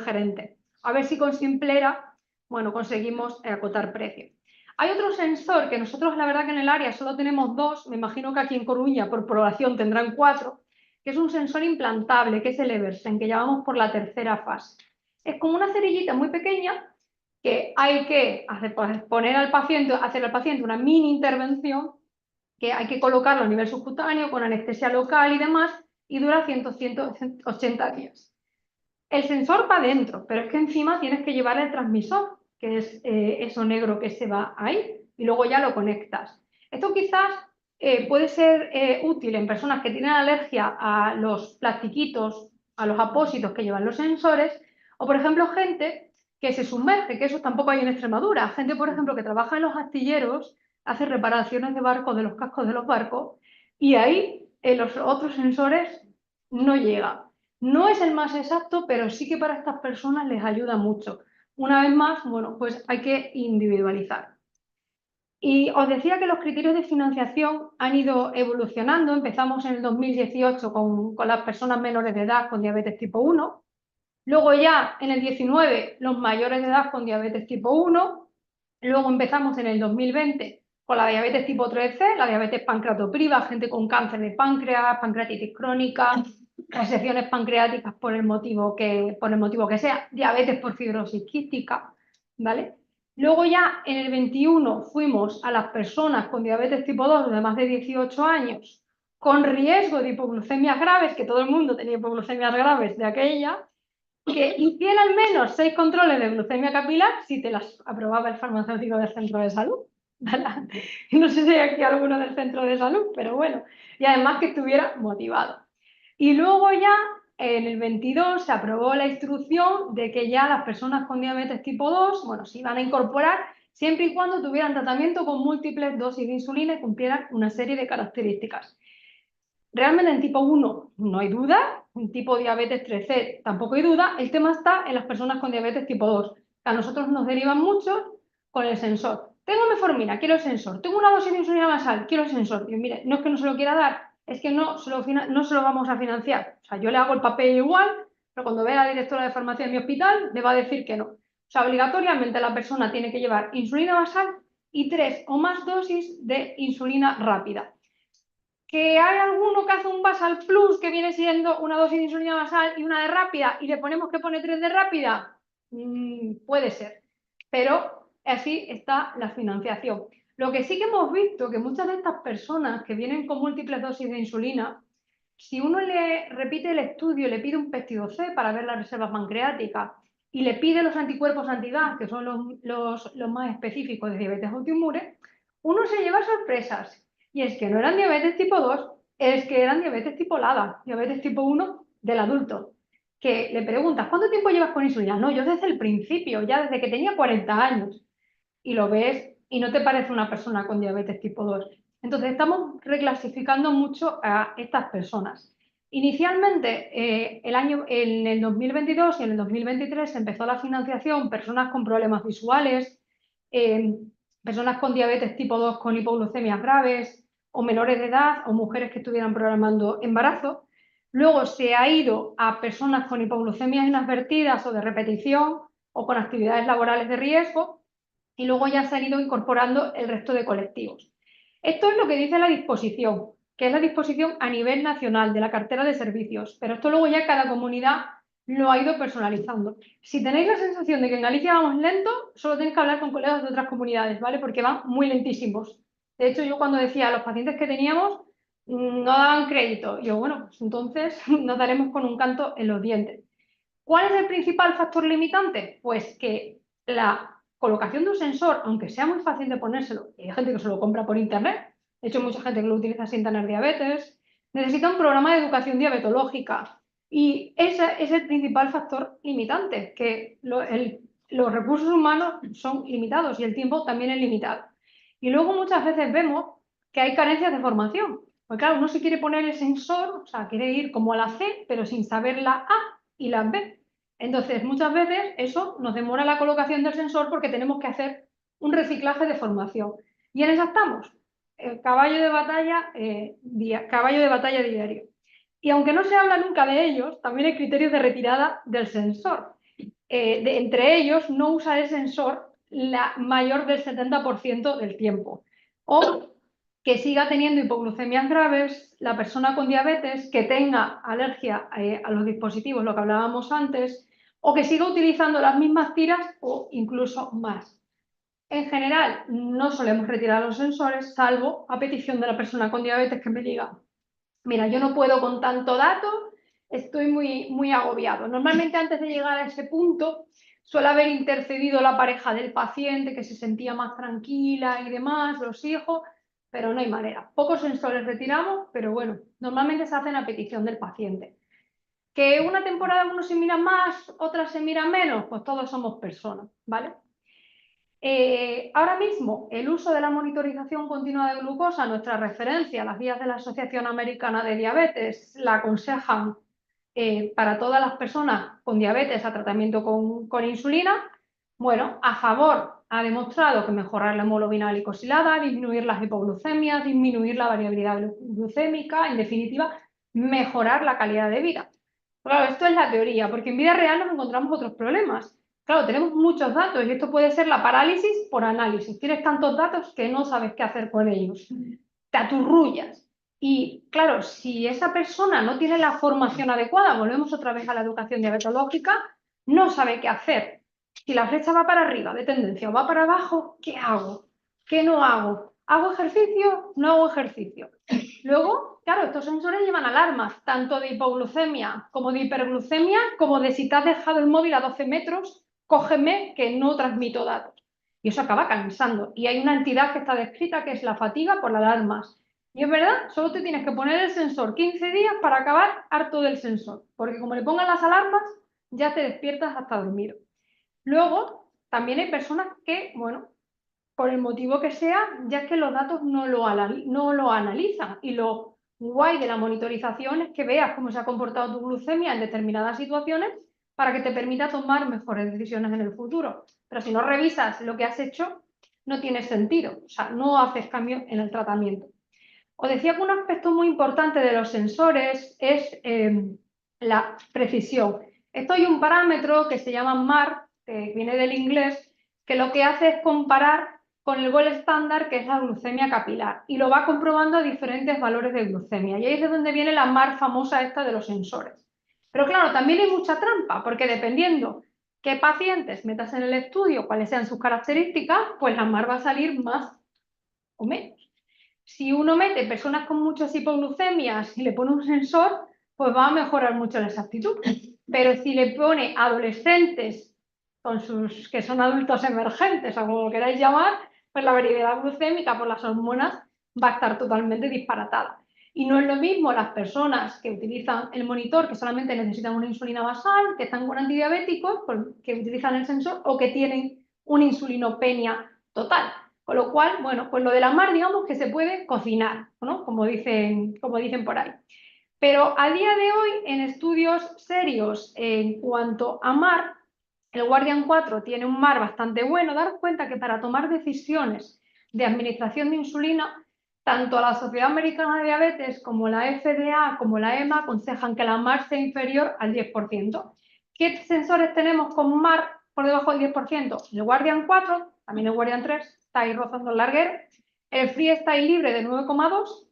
gerente. A ver si con Simplera, bueno, conseguimos acotar precios. Hay otro sensor que nosotros la verdad que en el área solo tenemos 2, me imagino que aquí en Coruña por población tendrán 4, que es un sensor implantable, que es el Eversen, que ya vamos por la tercera fase. Es como una cerillita muy pequeña que hay que hacer al paciente una mini intervención que hay que colocarlo a nivel subcutáneo con anestesia local y demás y dura 180 días. El sensor va dentro, pero es que encima tienes que llevar el transmisor, que es eso negro que se va ahí, y luego ya lo conectas. Esto quizás puede ser útil en personas que tienen alergia a los plastiquitos, a los apósitos que llevan los sensores, o por ejemplo gente que se sumerge, que eso tampoco hay en Extremadura. Gente, por ejemplo, que trabaja en los astilleros, hace reparaciones de barcos, de los cascos de los barcos, y ahí los otros sensores no llegan. No es el más exacto, pero sí que para estas personas les ayuda mucho. Una vez más, bueno, pues hay que individualizar. Y os decía que los criterios de financiación han ido evolucionando. Empezamos en el 2018 con las personas menores de edad con diabetes tipo 1. Luego ya en el 19 los mayores de edad con diabetes tipo 1. Luego empezamos en el 2020 con la diabetes tipo 3C, la diabetes pancreatopriva, gente con cáncer de páncreas, pancreatitis crónica, resecciones pancreáticas por el motivo que sea, diabetes por fibrosis quística, ¿vale? Luego ya en el 21 fuimos a las personas con diabetes tipo 2 de más de 18 años con riesgo de hipoglucemias graves, que todo el mundo tenía hipoglucemias graves de aquella, que hiciera al menos 6 controles de glucemia capilar si te las aprobaba el farmacéutico del centro de salud. No sé si hay aquí alguno del centro de salud, pero bueno, y además que estuviera motivado. Y luego ya en el 22 se aprobó la instrucción de que ya las personas con diabetes tipo 2, bueno, se iban a incorporar siempre y cuando tuvieran tratamiento con múltiples dosis de insulina y cumplieran una serie de características. Realmente en tipo 1 no hay duda, en tipo diabetes 3C tampoco hay duda, el tema está en las personas con diabetes tipo 2. A nosotros nos derivan mucho con el sensor. Tengo metformina, quiero el sensor. Tengo una dosis de insulina basal, quiero el sensor. Y mire, no es que no se lo quiera dar, es que no se lo vamos a financiar. O sea, yo le hago el papel igual, pero cuando vea a la directora de farmacia en mi hospital, me va a decir que no. O sea, obligatoriamente la persona tiene que llevar insulina basal y 3 o más dosis de insulina rápida. ¿Que hay alguno que hace un basal plus que viene siendo una dosis de insulina basal y una de rápida y le ponemos que pone 3 de rápida? Puede ser, pero así está la financiación. Lo que sí que hemos visto que muchas de estas personas que vienen con múltiples dosis de insulina, si uno le repite el estudio, le pide un péptido C para ver la reserva pancreática y le pide los anticuerpos anti-Gas, que son los más específicos de diabetes autoinmune, uno se lleva sorpresas. Y es que no eran diabetes tipo 2, es que eran diabetes tipo LADA, diabetes tipo 1 del adulto. Que le preguntas, ¿cuánto tiempo llevas con insulina? No, yo desde el principio, ya desde que tenía 40 años. Y lo ves y no te parece una persona con diabetes tipo 2. Entonces, estamos reclasificando mucho a estas personas. Inicialmente, en el 2022 y en el 2023 se empezó la financiación personas con problemas visuales, personas con diabetes tipo 2 con hipoglucemias graves, o menores de edad, o mujeres que estuvieran programando embarazo. Luego se ha ido a personas con hipoglucemias inadvertidas o de repetición, o con actividades laborales de riesgo, y luego ya se han ido incorporando el resto de colectivos. Esto es lo que dice la disposición, que es la disposición a nivel nacional de la cartera de servicios, pero esto luego ya cada comunidad lo ha ido personalizando. Si tenéis la sensación de que en Galicia vamos lento, solo tenéis que hablar con colegas de otras comunidades, ¿vale? Porque van muy lentísimos. De hecho, yo cuando decía a los pacientes que teníamos, no daban crédito. Yo, bueno, pues entonces nos daremos con un canto en los dientes. ¿Cuál es el principal factor limitante? Pues que la colocación de un sensor, aunque sea muy fácil de ponérselo, y hay gente que se lo compra por internet, de hecho mucha gente que lo utiliza sin tener diabetes, necesita un programa de educación diabetológica. Y ese es el principal factor limitante, que los recursos humanos son limitados y el tiempo también es limitado. Y luego muchas veces vemos que hay carencias de formación. Pues claro, uno se quiere poner el sensor, o sea, quiere ir como a la C, pero sin saber la A y las B. Entonces, muchas veces eso nos demora la colocación del sensor porque tenemos que hacer un reciclaje de formación. Y en eso estamos, el caballo de batalla diario. Y aunque no se habla nunca de ellos, también hay criterios de retirada del sensor. Entre ellos, no usar el sensor la mayor del 70% del tiempo. O que siga teniendo hipoglucemias graves, la persona con diabetes, que tenga alergia a los dispositivos, lo que hablábamos antes, o que siga utilizando las mismas tiras o incluso más. En general, no solemos retirar los sensores, salvo a petición de la persona con diabetes que me diga, mira, yo no puedo con tanto dato, estoy muy agobiado. Normalmente antes de llegar a ese punto suele haber intercedido la pareja del paciente que se sentía más tranquila y demás, los hijos, pero no hay manera. Pocos sensores retiramos, pero bueno, normalmente se hacen a petición del paciente. ¿Que una temporada uno se mira más, otra se mira menos? Pues todos somos personas, ¿vale? Ahora mismo, el uso de la monitorización continua de glucosa, nuestra referencia, las guías de la Asociación Americana de Diabetes, la aconsejan para todas las personas con diabetes a tratamiento con insulina. Bueno, a favor, ha demostrado que mejorar la hemoglobina glicosilada, disminuir las hipoglucemias, disminuir la variabilidad glucémica, en definitiva, mejorar la calidad de vida. Claro, esto es la teoría, porque en vida real nos encontramos otros problemas. Claro, tenemos muchos datos y esto puede ser la parálisis por análisis. Tienes tantos datos que no sabes qué hacer con ellos. Te aturrullas. Y claro, si esa persona no tiene la formación adecuada, volvemos otra vez a la educación diabetológica, no sabe qué hacer. Si la flecha va para arriba de tendencia o va para abajo, ¿qué hago? ¿Qué no hago? ¿Hago ejercicio? No hago ejercicio. Luego, claro, estos sensores llevan alarmas, tanto de hipoglucemia como de hiperglucemia, como de si te has dejado el móvil a 12 metros, cógeme que no transmito datos. Y eso acaba cansando. Y hay una entidad que está descrita que es la fatiga por alarmas. Y es verdad, solo te tienes que poner el sensor 15 días para acabar harto del sensor. Porque como le pongan las alarmas, ya te despiertas hasta dormir. Luego, también hay personas que, bueno, por el motivo que sea, ya es que los datos no lo analizan. Y lo guay de la monitorización es que veas cómo se ha comportado tu glucemia en determinadas situaciones para que te permita tomar mejores decisiones en el futuro. Pero si no revisas lo que has hecho, no tiene sentido. O sea, no haces cambio en el tratamiento. Os decía que un aspecto muy importante de los sensores es la precisión. Esto hay un parámetro que se llama MAR, que viene del inglés, que lo que hace es comparar con el gol estándar, que es la glucemia capilar, y lo va comprobando a diferentes valores de glucemia. Y ahí es de donde viene la MAR famosa esta de los sensores. Pero claro, también hay mucha trampa, porque dependiendo qué pacientes metas en el estudio, cuáles sean sus características, pues la MAR va a salir más o menos. Si uno mete personas con muchas hipoglucemias y le pone un sensor, pues va a mejorar mucho la exactitud. Pero si le pone adolescentes que son adultos emergentes, o como lo queráis llamar, pues la variabilidad glucémica por las hormonas va a estar totalmente disparatada. Y no es lo mismo las personas que utilizan el monitor, que solamente necesitan una insulina basal, que están con antidiabéticos, que utilizan el sensor o que tienen una insulinopenia total. Con lo cual, bueno, pues lo de la MAR, digamos que se puede cocinar, ¿no? Como dicen por ahí. Pero a día de hoy, en estudios serios en cuanto a MAR, el Guardian 4 tiene un MAR bastante bueno. Daros cuenta que para tomar decisiones de administración de insulina, tanto la Sociedad Americana de Diabetes como la FDA como la EMA aconsejan que la MAR sea inferior al 10%. ¿Qué sensores tenemos con MAR por debajo del 10%? El Guardian 4, también el Guardian 3, está ahí rozando el larguero. El Freestyle libre de 9,2.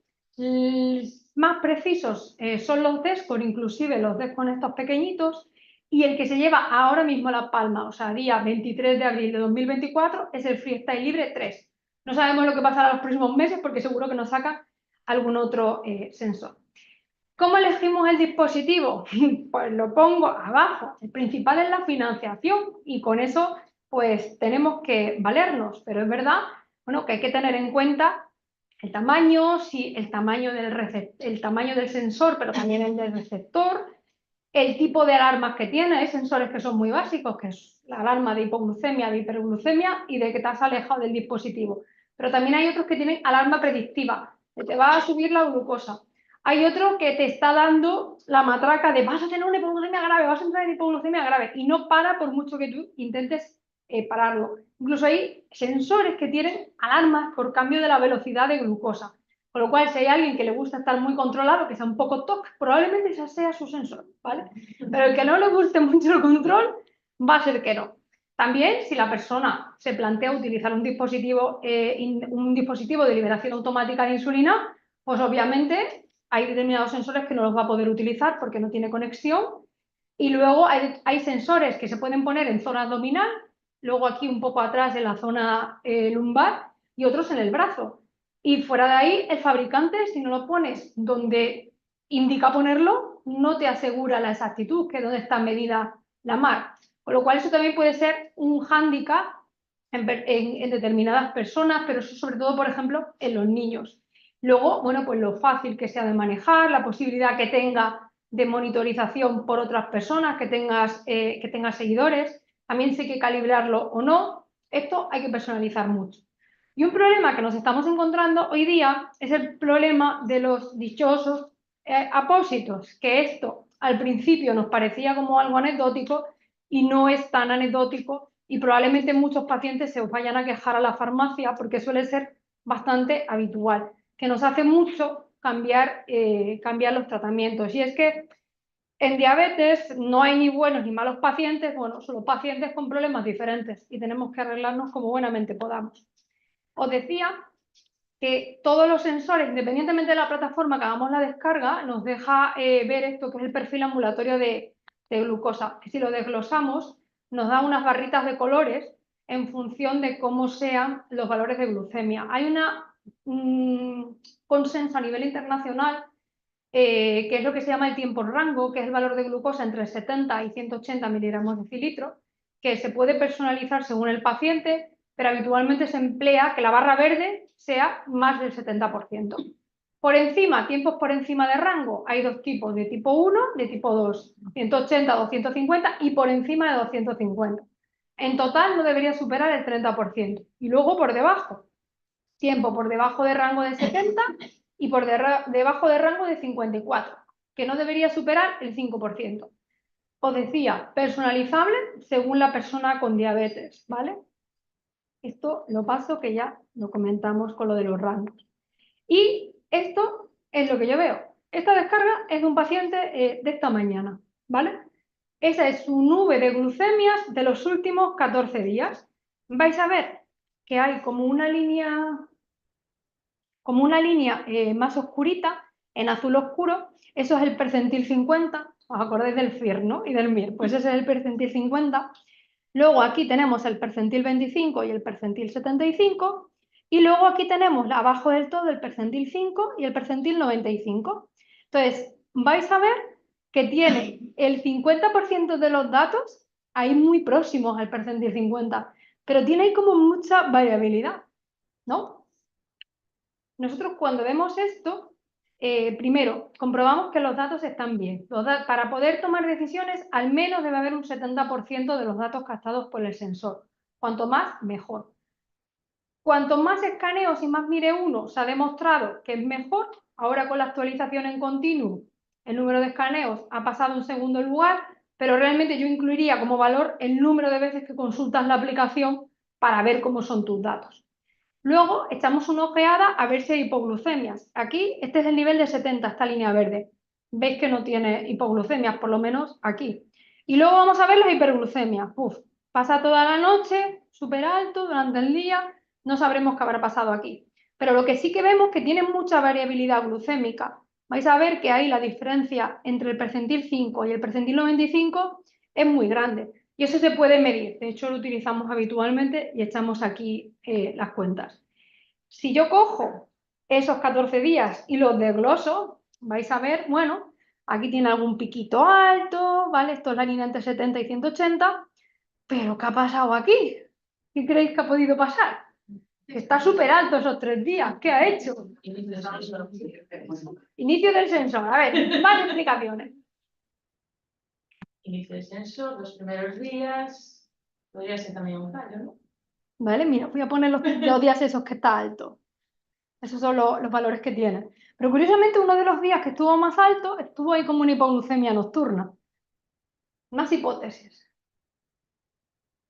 Más precisos son los Descon, inclusive los Descon estos pequeñitos, y el que se lleva ahora mismo la palma, o sea, día 23 de abril de 2024, es el Freestyle Libre 3. No sabemos lo que pasará en los próximos meses porque seguro que nos saca algún otro sensor. ¿Cómo elegimos el dispositivo? Pues lo pongo abajo. El principal es la financiación y con eso pues tenemos que valernos, pero es verdad, bueno, que hay que tener en cuenta el tamaño, sí, el tamaño del sensor, pero también el del receptor, el tipo de alarmas que tiene. Hay sensores que son muy básicos, que es la alarma de hipoglucemia, de hiperglucemia y de que te has alejado del dispositivo. Pero también hay otros que tienen alarma predictiva, que te va a subir la glucosa. Hay otro que te está dando la matraca de vas a tener una hipoglucemia grave, vas a entrar en hipoglucemia grave y no para por mucho que tú intentes pararlo. Incluso hay sensores que tienen alarmas por cambio de la velocidad de glucosa. Con lo cual, si hay alguien que le gusta estar muy controlado, que sea un poco TOC, probablemente ese sea su sensor, ¿vale? Pero el que no le guste mucho el control, va a ser que no. También, si la persona se plantea utilizar un dispositivo de liberación automática de insulina, pues obviamente hay determinados sensores que no los va a poder utilizar porque no tiene conexión. Y luego hay sensores que se pueden poner en zona abdominal, luego aquí un poco atrás en la zona lumbar y otros en el brazo. Y fuera de ahí, el fabricante, si no lo pones donde indica ponerlo, no te asegura la exactitud, que es donde está medida la MAR. Con lo cual, eso también puede ser un hándicap en determinadas personas, pero eso sobre todo, por ejemplo, en los niños. Luego, bueno, pues lo fácil que sea de manejar, la posibilidad que tenga de monitorización por otras personas, que tengas seguidores, también si hay que calibrarlo o no. Esto hay que personalizar mucho. Y un problema que nos estamos encontrando hoy día es el problema de los dichosos apósitos, que esto al principio nos parecía como algo anecdótico y no es tan anecdótico y probablemente muchos pacientes se os vayan a quejar a la farmacia porque suele ser bastante habitual, que nos hace mucho cambiar los tratamientos. Y es que en diabetes no hay ni buenos ni malos pacientes, bueno, solo pacientes con problemas diferentes y tenemos que arreglarnos como buenamente podamos. Os decía que todos los sensores, independientemente de la plataforma que hagamos la descarga, nos deja ver esto que es el perfil ambulatorio de glucosa, que si lo desglosamos nos da unas barritas de colores en función de cómo sean los valores de glucemia. Hay un consenso a nivel internacional que es lo que se llama el tiempo rango, que es el valor de glucosa entre 70 y 180 miligramos de decilitro, que se puede personalizar según el paciente, pero habitualmente se emplea que la barra verde sea más del 70%. Por encima, tiempos por encima de rango, hay dos tipos, de tipo 1, de tipo 2, 180, 250 y por encima de 250. En total no debería superar el 30%. Y luego por debajo, tiempo por debajo de rango de 70 y por debajo de rango de 54, que no debería superar el 5%. Os decía, personalizable según la persona con diabetes, ¿vale? Esto lo paso que ya lo comentamos con lo de los rangos. Y esto es lo que yo veo. Esta descarga es de un paciente de esta mañana, ¿vale? Esa es su nube de glucemias de los últimos 14 días. Vais a ver que hay como una línea más oscurita, en azul oscuro. Eso es el percentil 50, os acordáis del FIR, ¿no? Y del MIR, pues ese es el percentil 50. Luego aquí tenemos el percentil 25 y el percentil 75, y luego aquí tenemos abajo del todo el percentil 5 y el percentil 95. Entonces, vais a ver que tiene el 50% de los datos ahí muy próximos al percentil 50, pero tiene ahí como mucha variabilidad, ¿no? Nosotros cuando vemos esto, primero, comprobamos que los datos están bien. Para poder tomar decisiones, al menos debe haber un 70% de los datos captados por el sensor. Cuanto más, mejor. Cuanto más escaneos y más mire uno, se ha demostrado que es mejor. Ahora con la actualización en continuo, el número de escaneos ha pasado en segundo lugar, pero realmente yo incluiría como valor el número de veces que consultas la aplicación para ver cómo son tus datos. Luego echamos una ojeada a ver si hay hipoglucemias. Aquí este es el nivel de 70, esta línea verde. Veis que no tiene hipoglucemias, por lo menos aquí. Y luego vamos a ver las hiperglucemias. Uf, pasa toda la noche, súper alto, durante el día, no sabremos qué habrá pasado aquí. Pero lo que sí que vemos es que tiene mucha variabilidad glucémica. Vais a ver que ahí la diferencia entre el percentil 5 y el percentil 95 es muy grande. Y eso se puede medir, de hecho lo utilizamos habitualmente y echamos aquí las cuentas. Si yo cojo esos 14 días y los desgloso, vais a ver, bueno, aquí tiene algún piquito alto, ¿vale? Esto es la línea entre 70 y 180, pero ¿qué ha pasado aquí? ¿Qué creéis que ha podido pasar? Está súper alto esos 3 días, ¿qué ha hecho? Inicio del sensor, a ver, más explicaciones. Inicio del sensor, los primeros días, podría ser también un fallo, ¿no? Vale, mira, voy a poner los días esos que está alto. Esos son los valores que tiene. Pero curiosamente uno de los días que estuvo más alto estuvo ahí como una hipoglucemia nocturna. Más hipótesis.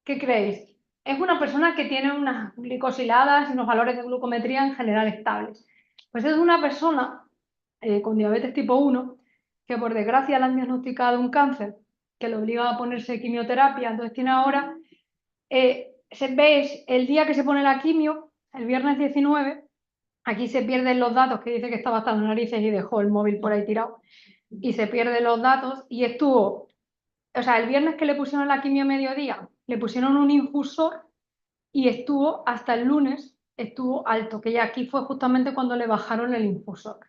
¿Qué creéis? Es una persona que tiene unas glicosiladas y unos valores de glucometría en general estables. Pues es una persona con diabetes tipo 1 que por desgracia le han diagnosticado un cáncer que le obliga a ponerse quimioterapia. Entonces tiene ahora, veis el día que se pone la quimio, el viernes 19, aquí se pierden los datos, que dice que estaba hasta las narices y dejó el móvil por ahí tirado, y se pierden los datos, y estuvo, o sea, el viernes que le pusieron la quimio a mediodía, le pusieron un infusor y estuvo hasta el lunes, estuvo alto, que ya aquí fue justamente cuando le bajaron el infusor.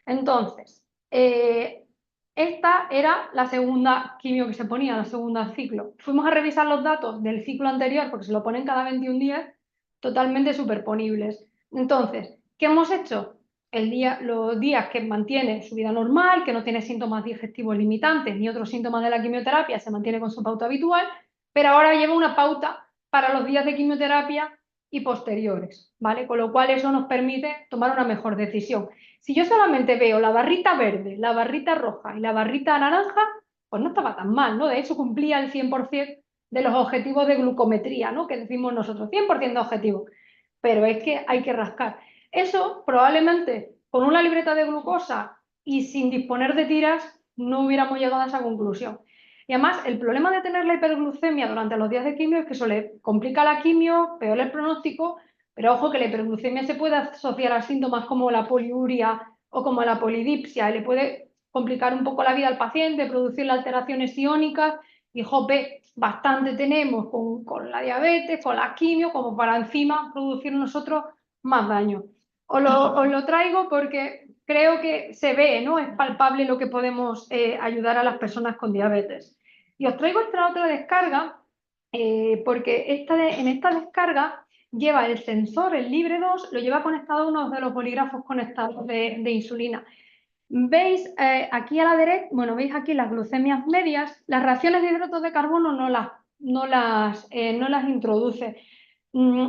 Entonces, esta era la segunda quimio que se ponía, la segunda ciclo. Fuimos a revisar los datos del ciclo anterior, porque se lo ponen cada 21 días, totalmente superponibles. Entonces, ¿qué hemos hecho? Los días que mantiene su vida normal, que no tiene síntomas digestivos limitantes ni otros síntomas de la quimioterapia, se mantiene con su pauta habitual, pero ahora lleva una pauta para los días de quimioterapia y posteriores, ¿vale? Con lo cual eso nos permite tomar una mejor decisión. Si yo solamente veo la barrita verde, la barrita roja y la barrita naranja, pues no estaba tan mal, ¿no? De hecho cumplía el 100% de los objetivos de glucometría, ¿no? Que decimos nosotros, 100% de objetivos. Pero es que hay que rascar. Eso probablemente con una libreta de glucosa y sin disponer de tiras no hubiéramos llegado a esa conclusión. Y además, el problema de tener la hiperglucemia durante los días de quimio es que eso le complica la quimio, peor el pronóstico, pero ojo que la hiperglucemia se puede asociar a síntomas como la poliuria o como la polidipsia y le puede complicar un poco la vida al paciente, producirle alteraciones iónicas y jope, bastante tenemos con la diabetes, con la quimio, como para encima producir nosotros más daño. Os lo traigo porque creo que se ve, ¿no? Es palpable lo que podemos ayudar a las personas con diabetes. Y os traigo esta otra descarga porque en esta descarga lleva el sensor, el Libre 2, lo lleva conectado a uno de los bolígrafos conectados de insulina. Veis aquí a la derecha, bueno, veis aquí las glucemias medias, las reacciones de hidratos de carbono no las introduce.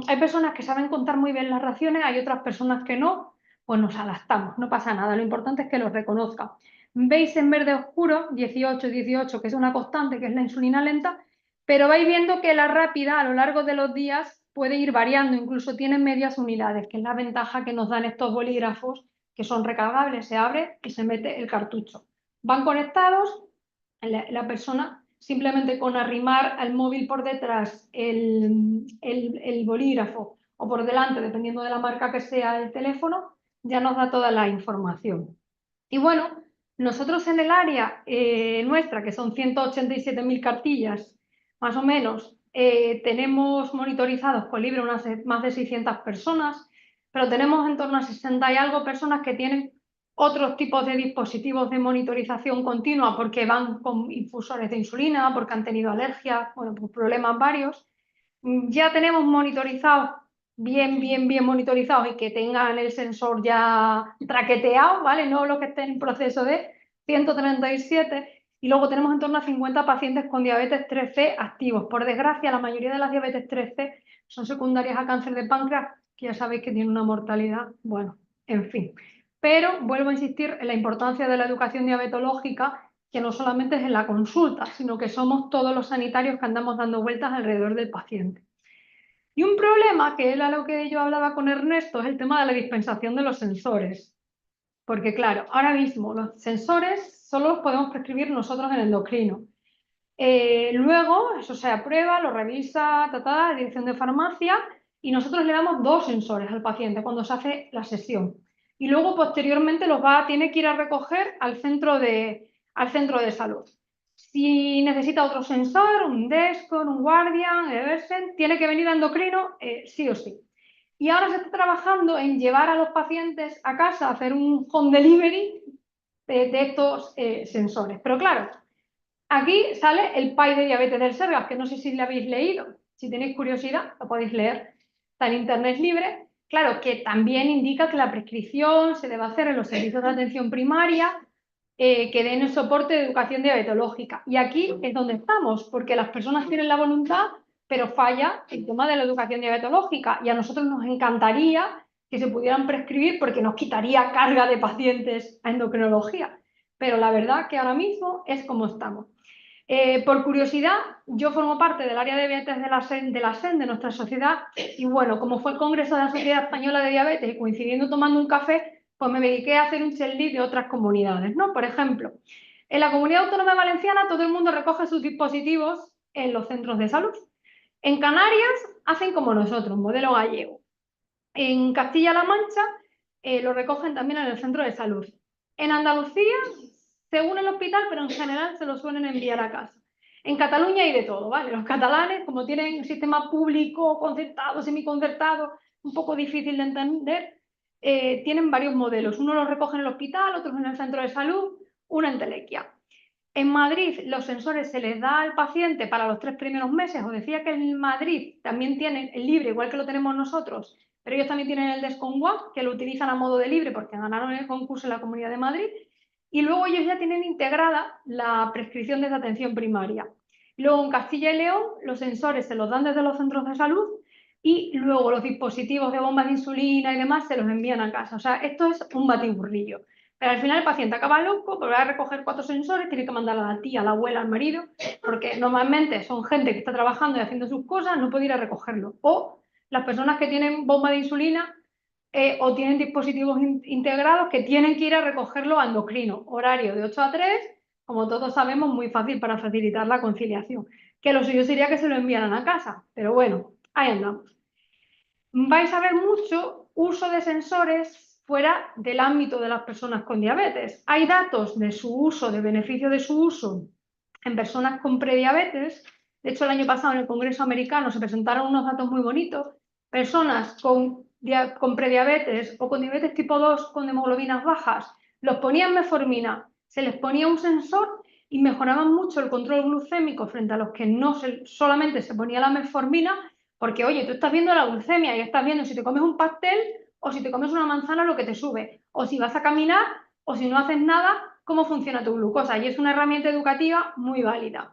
Hay personas que saben contar muy bien las raciones, hay otras personas que no, pues nos adaptamos, no pasa nada, lo importante es que los reconozca. Veis en verde oscuro, 18, 18, que es una constante, que es la insulina lenta, pero vais viendo que la rápida a lo largo de los días puede ir variando, incluso tiene medias unidades, que es la ventaja que nos dan estos bolígrafos, que son recargables, se abre y se mete el cartucho. Van conectados, la persona simplemente con arrimar al móvil por detrás el bolígrafo o por delante, dependiendo de la marca que sea el teléfono, ya nos da toda la información. Y bueno, nosotros en el área nuestra, que son 187.000 cartillas, más o menos, tenemos monitorizados con Libre más de 600 personas, pero tenemos en torno a 60 y algo personas que tienen otros tipos de dispositivos de monitorización continua porque van con infusores de insulina, porque han tenido alergias, bueno, pues problemas varios. Ya tenemos monitorizados, bien monitorizados y que tengan el sensor ya traqueteado, ¿vale? No los que estén en proceso de 137. Y luego tenemos en torno a 50 pacientes con diabetes 3C activos. Por desgracia, la mayoría de las diabetes 3C son secundarias a cáncer de páncreas, que ya sabéis que tiene una mortalidad, bueno, en fin. Pero vuelvo a insistir en la importancia de la educación diabetológica, que no solamente es en la consulta, sino que somos todos los sanitarios que andamos dando vueltas alrededor del paciente. Y un problema, que era lo que yo hablaba con Ernesto, es el tema de la dispensación de los sensores. Porque claro, ahora mismo los sensores solo los podemos prescribir nosotros en endocrino. Luego, eso se aprueba, lo revisa la dirección de farmacia y nosotros le damos 2 sensores al paciente cuando se hace la sesión. Y luego, posteriormente, tiene que ir a recoger al centro de salud. Si necesita otro sensor, un Dexcom, un Guardian, Eversen, tiene que venir a endocrino, sí o sí. Y ahora se está trabajando en llevar a los pacientes a casa a hacer un home delivery de estos sensores. Pero claro, aquí sale el PAI de diabetes del Sergas, que no sé si lo habéis leído. Si tenéis curiosidad, lo podéis leer. Está en internet libre. Claro, que también indica que la prescripción se debe hacer en los servicios de atención primaria que den el soporte de educación diabetológica. Y aquí es donde estamos, porque las personas tienen la voluntad, pero falla el tema de la educación diabetológica. Y a nosotros nos encantaría que se pudieran prescribir porque nos quitaría carga de pacientes a endocrinología. Pero la verdad que ahora mismo es como estamos. Por curiosidad, yo formo parte del área de diabetes de la SEN, de nuestra sociedad, y bueno, como fue el Congreso de la Sociedad Española de Diabetes y coincidiendo tomando un café, pues me dediqué a hacer un checklist de otras comunidades, ¿no? Por ejemplo, en la Comunidad Autónoma Valenciana todo el mundo recoge sus dispositivos en los centros de salud. En Canarias hacen como nosotros, modelo gallego. En Castilla-La Mancha lo recogen también en el centro de salud. En Andalucía, según el hospital, pero en general se lo suelen enviar a casa. En Cataluña hay de todo, ¿vale? Los catalanes, como tienen un sistema público, concertado, semiconcertado, un poco difícil de entender, tienen varios modelos. Uno los recoge en el hospital, otros en el centro de salud, uno en telequia. En Madrid los sensores se les da al paciente para los 3 primeros meses. Os decía que en Madrid también tienen el libre, igual que lo tenemos nosotros, pero ellos también tienen el Dexcom One, que lo utilizan a modo de libre porque ganaron el concurso en la Comunidad de Madrid. Y luego ellos ya tienen integrada la prescripción desde atención primaria. Luego en Castilla y León los sensores se los dan desde los centros de salud y luego los dispositivos de bombas de insulina y demás se los envían a casa. O sea, esto es un batiburrillo. Pero al final el paciente acaba loco, porque va a recoger 4 sensores, tiene que mandar a la tía, a la abuela, al marido, porque normalmente son gente que está trabajando y haciendo sus cosas, no puede ir a recogerlo. O las personas que tienen bomba de insulina o tienen dispositivos integrados que tienen que ir a recogerlo a endocrino, horario de 8 a 3, como todos sabemos, muy fácil para facilitar la conciliación. Que lo suyo sería que se lo enviaran a casa, pero bueno, ahí andamos. Vais a ver mucho uso de sensores fuera del ámbito de las personas con diabetes. Hay datos de su uso, de beneficio de su uso en personas con prediabetes. De hecho, el año pasado en el Congreso americano se presentaron unos datos muy bonitos. Personas con prediabetes o con diabetes tipo 2 con hemoglobinas bajas, los ponían metformina, se les ponía un sensor y mejoraban mucho el control glucémico frente a los que solamente se ponía la metformina, porque oye, tú estás viendo la glucemia y estás viendo si te comes un pastel o si te comes una manzana lo que te sube, o si vas a caminar o si no haces nada, cómo funciona tu glucosa. Y es una herramienta educativa muy válida.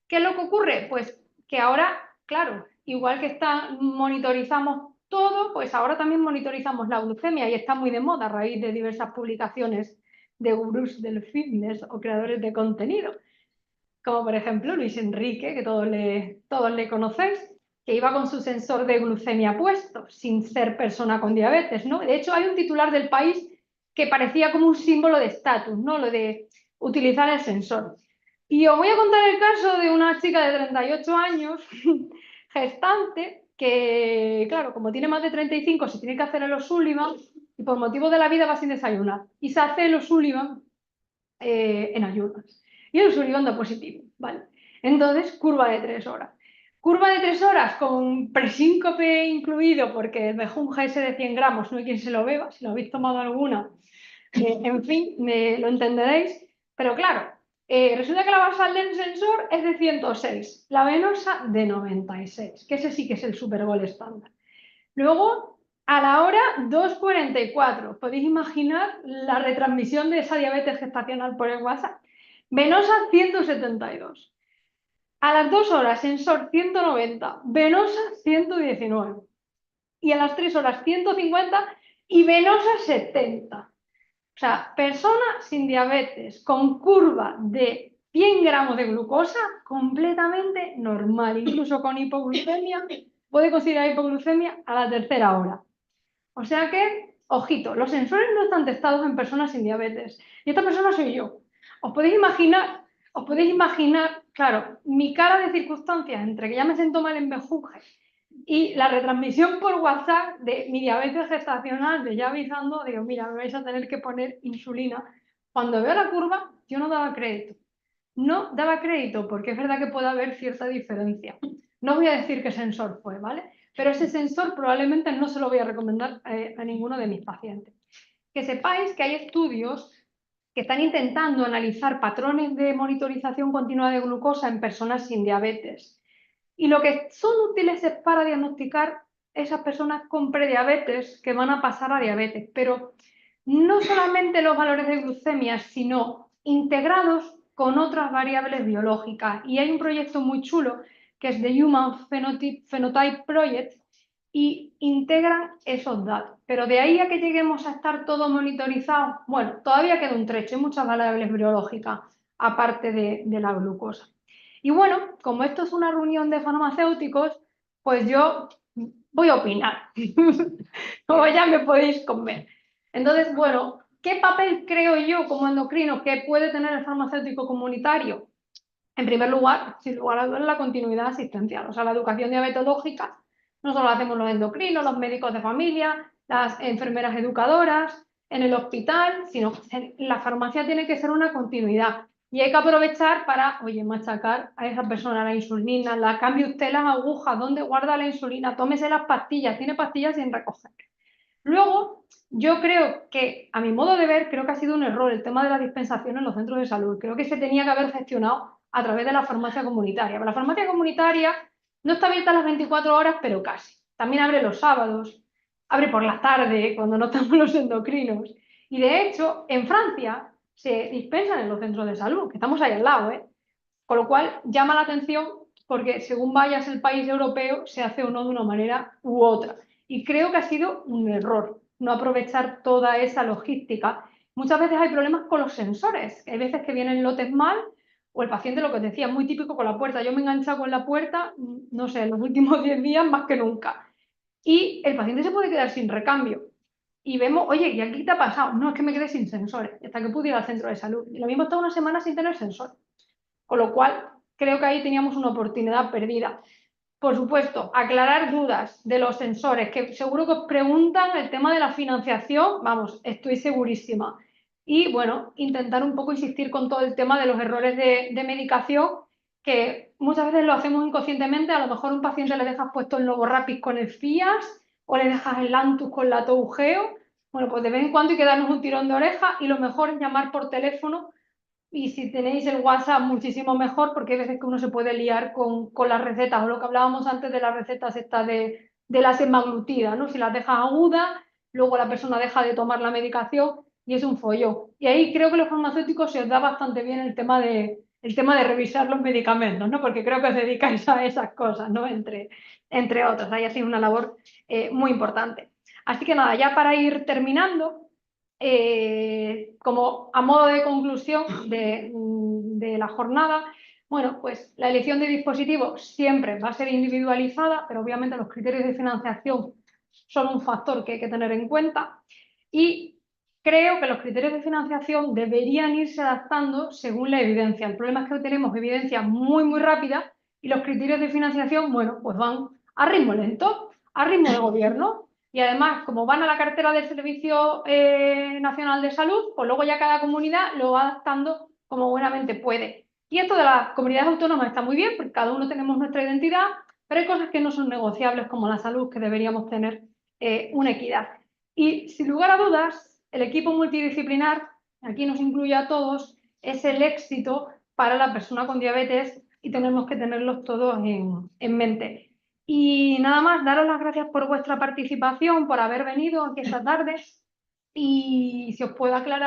¿Qué es lo que ocurre? Pues que ahora, claro, igual que monitorizamos todo, pues ahora también monitorizamos la glucemia y está muy de moda a raíz de diversas publicaciones de gurús del fitness o creadores de contenido, como por ejemplo Luis Enrique, que todos le conocéis, que iba con su sensor de glucemia puesto, sin ser persona con diabetes, ¿no? De hecho, hay un titular del País que parecía como un símbolo de estatus, ¿no? Lo de utilizar el sensor. Y os voy a contar el caso de una chica de 38 años, gestante, que, claro, como tiene más de 35, se tiene que hacer el O'Sullivan y por motivo de la vida va sin desayunar. Y se hace el O'Sullivan en ayunas. Y el O'Sullivan da positivo, ¿vale? Entonces, curva de 3 horas. Curva de 3 horas con presíncope incluido porque dejó un GS de 100 gramos, no hay quien se lo beba, si lo habéis tomado alguna, en fin, lo entenderéis. Pero claro, resulta que la basal del sensor es de 106, la venosa de 96, que ese sí que es el supergol estándar. Luego, a la hora 2:44, podéis imaginar la retransmisión de esa diabetes gestacional por el WhatsApp. Venosa 172. A las 2 horas, sensor 190, venosa 119. Y a las 3 horas 150 y venosa 70. O sea, persona sin diabetes con curva de 100 gramos de glucosa completamente normal, incluso con hipoglucemia, puede considerar hipoglucemia a la tercera hora. O sea que, ojito, los sensores no están testados en personas sin diabetes. Y esta persona soy yo. Os podéis imaginar, claro, mi cara de circunstancias entre que ya me siento mal en Bejuje y la retransmisión por WhatsApp de mi diabetes gestacional, de ya avisando, digo, mira, me vais a tener que poner insulina. Cuando veo la curva, yo no daba crédito. No daba crédito porque es verdad que puede haber cierta diferencia. No voy a decir qué sensor fue, ¿vale? Pero ese sensor probablemente no se lo voy a recomendar a ninguno de mis pacientes. Que sepáis que hay estudios que están intentando analizar patrones de monitorización continua de glucosa en personas sin diabetes. Y lo que son útiles es para diagnosticar esas personas con prediabetes que van a pasar a diabetes, pero no solamente los valores de glucemia, sino integrados con otras variables biológicas. Y hay un proyecto muy chulo que es The Human Phenotype Project y integran esos datos. Pero de ahí a que lleguemos a estar todo monitorizado, bueno, todavía queda un trecho, hay muchas variables biológicas aparte de la glucosa. Y bueno, como esto es una reunión de farmacéuticos, pues yo voy a opinar, como ya me podéis comer. Entonces, bueno, ¿qué papel creo yo como endocrino que puede tener el farmacéutico comunitario? En primer lugar, sin lugar a dudas, la continuidad asistencial, o sea, la educación diabetológica, no solo la hacemos los endocrinos, los médicos de familia, las enfermeras educadoras, en el hospital, sino que la farmacia tiene que ser una continuidad. Y hay que aprovechar para, oye, machacar a esa persona la insulina, la cambie usted las agujas, ¿dónde guarda la insulina? Tómese las pastillas, tiene pastillas sin recoger. Luego, yo creo que, a mi modo de ver, creo que ha sido un error el tema de la dispensación en los centros de salud. Creo que se tenía que haber gestionado a través de la farmacia comunitaria. Pero la farmacia comunitaria no está abierta las 24 horas, pero casi. También abre los sábados, abre por la tarde, cuando no estamos los endocrinos. Y de hecho, en Francia se dispensan en los centros de salud, que estamos ahí al lado, ¿eh? Con lo cual llama la atención porque según vayas el país europeo se hace uno de una manera u otra. Y creo que ha sido un error no aprovechar toda esa logística. Muchas veces hay problemas con los sensores. Hay veces que vienen lotes mal o el paciente, lo que os decía, muy típico con la puerta. Yo me he enganchado con la puerta, no sé, en los últimos 10 días más que nunca. Y el paciente se puede quedar sin recambio. Y vemos, oye, ¿y aquí te ha pasado? No, es que me quedé sin sensores, hasta que pude ir al centro de salud. Y lo mismo está una semana sin tener sensor. Con lo cual, creo que ahí teníamos una oportunidad perdida. Por supuesto, aclarar dudas de los sensores, que seguro que os preguntan el tema de la financiación, vamos, estoy segurísima. Y bueno, intentar un poco insistir con todo el tema de los errores de medicación, que muchas veces lo hacemos inconscientemente. A lo mejor a un paciente le dejas puesto el Novorapid con el FIAS o le dejas el Lantus con la Toujeo. Bueno, pues de vez en cuando hay que darnos un tirón de oreja y lo mejor es llamar por teléfono. Y si tenéis el WhatsApp, muchísimo mejor, porque hay veces que uno se puede liar con las recetas, o lo que hablábamos antes de las recetas estas de la semaglutida, ¿no? Si las dejas agudas, luego la persona deja de tomar la medicación y es un follón. Y ahí creo que los farmacéuticos se os da bastante bien el tema de revisar los medicamentos, ¿no? Porque creo que os dedicáis a esas cosas, ¿no? Entre otras, ahí hacéis una labor muy importante. Así que nada, ya para ir terminando, como a modo de conclusión de la jornada, bueno, pues la elección de dispositivos siempre va a ser individualizada, pero obviamente los criterios de financiación son un factor que hay que tener en cuenta y creo que los criterios de financiación deberían irse adaptando según la evidencia. El problema es que hoy tenemos evidencia muy rápida y los criterios de financiación, bueno, pues van a ritmo lento, a ritmo de gobierno. Y además, como van a la cartera del Servicio Nacional de Salud, pues luego ya cada comunidad lo va adaptando como buenamente puede. Y esto de las comunidades autónomas está muy bien, porque cada uno tenemos nuestra identidad, pero hay cosas que no son negociables, como la salud, que deberíamos tener una equidad. Y sin lugar a dudas, el equipo multidisciplinar, aquí nos incluye a todos, es el éxito para la persona con diabetes y tenemos que tenerlos todos en mente. Y nada más, daros las gracias por vuestra participación, por haber venido aquí esta tarde y si os puedo aclarar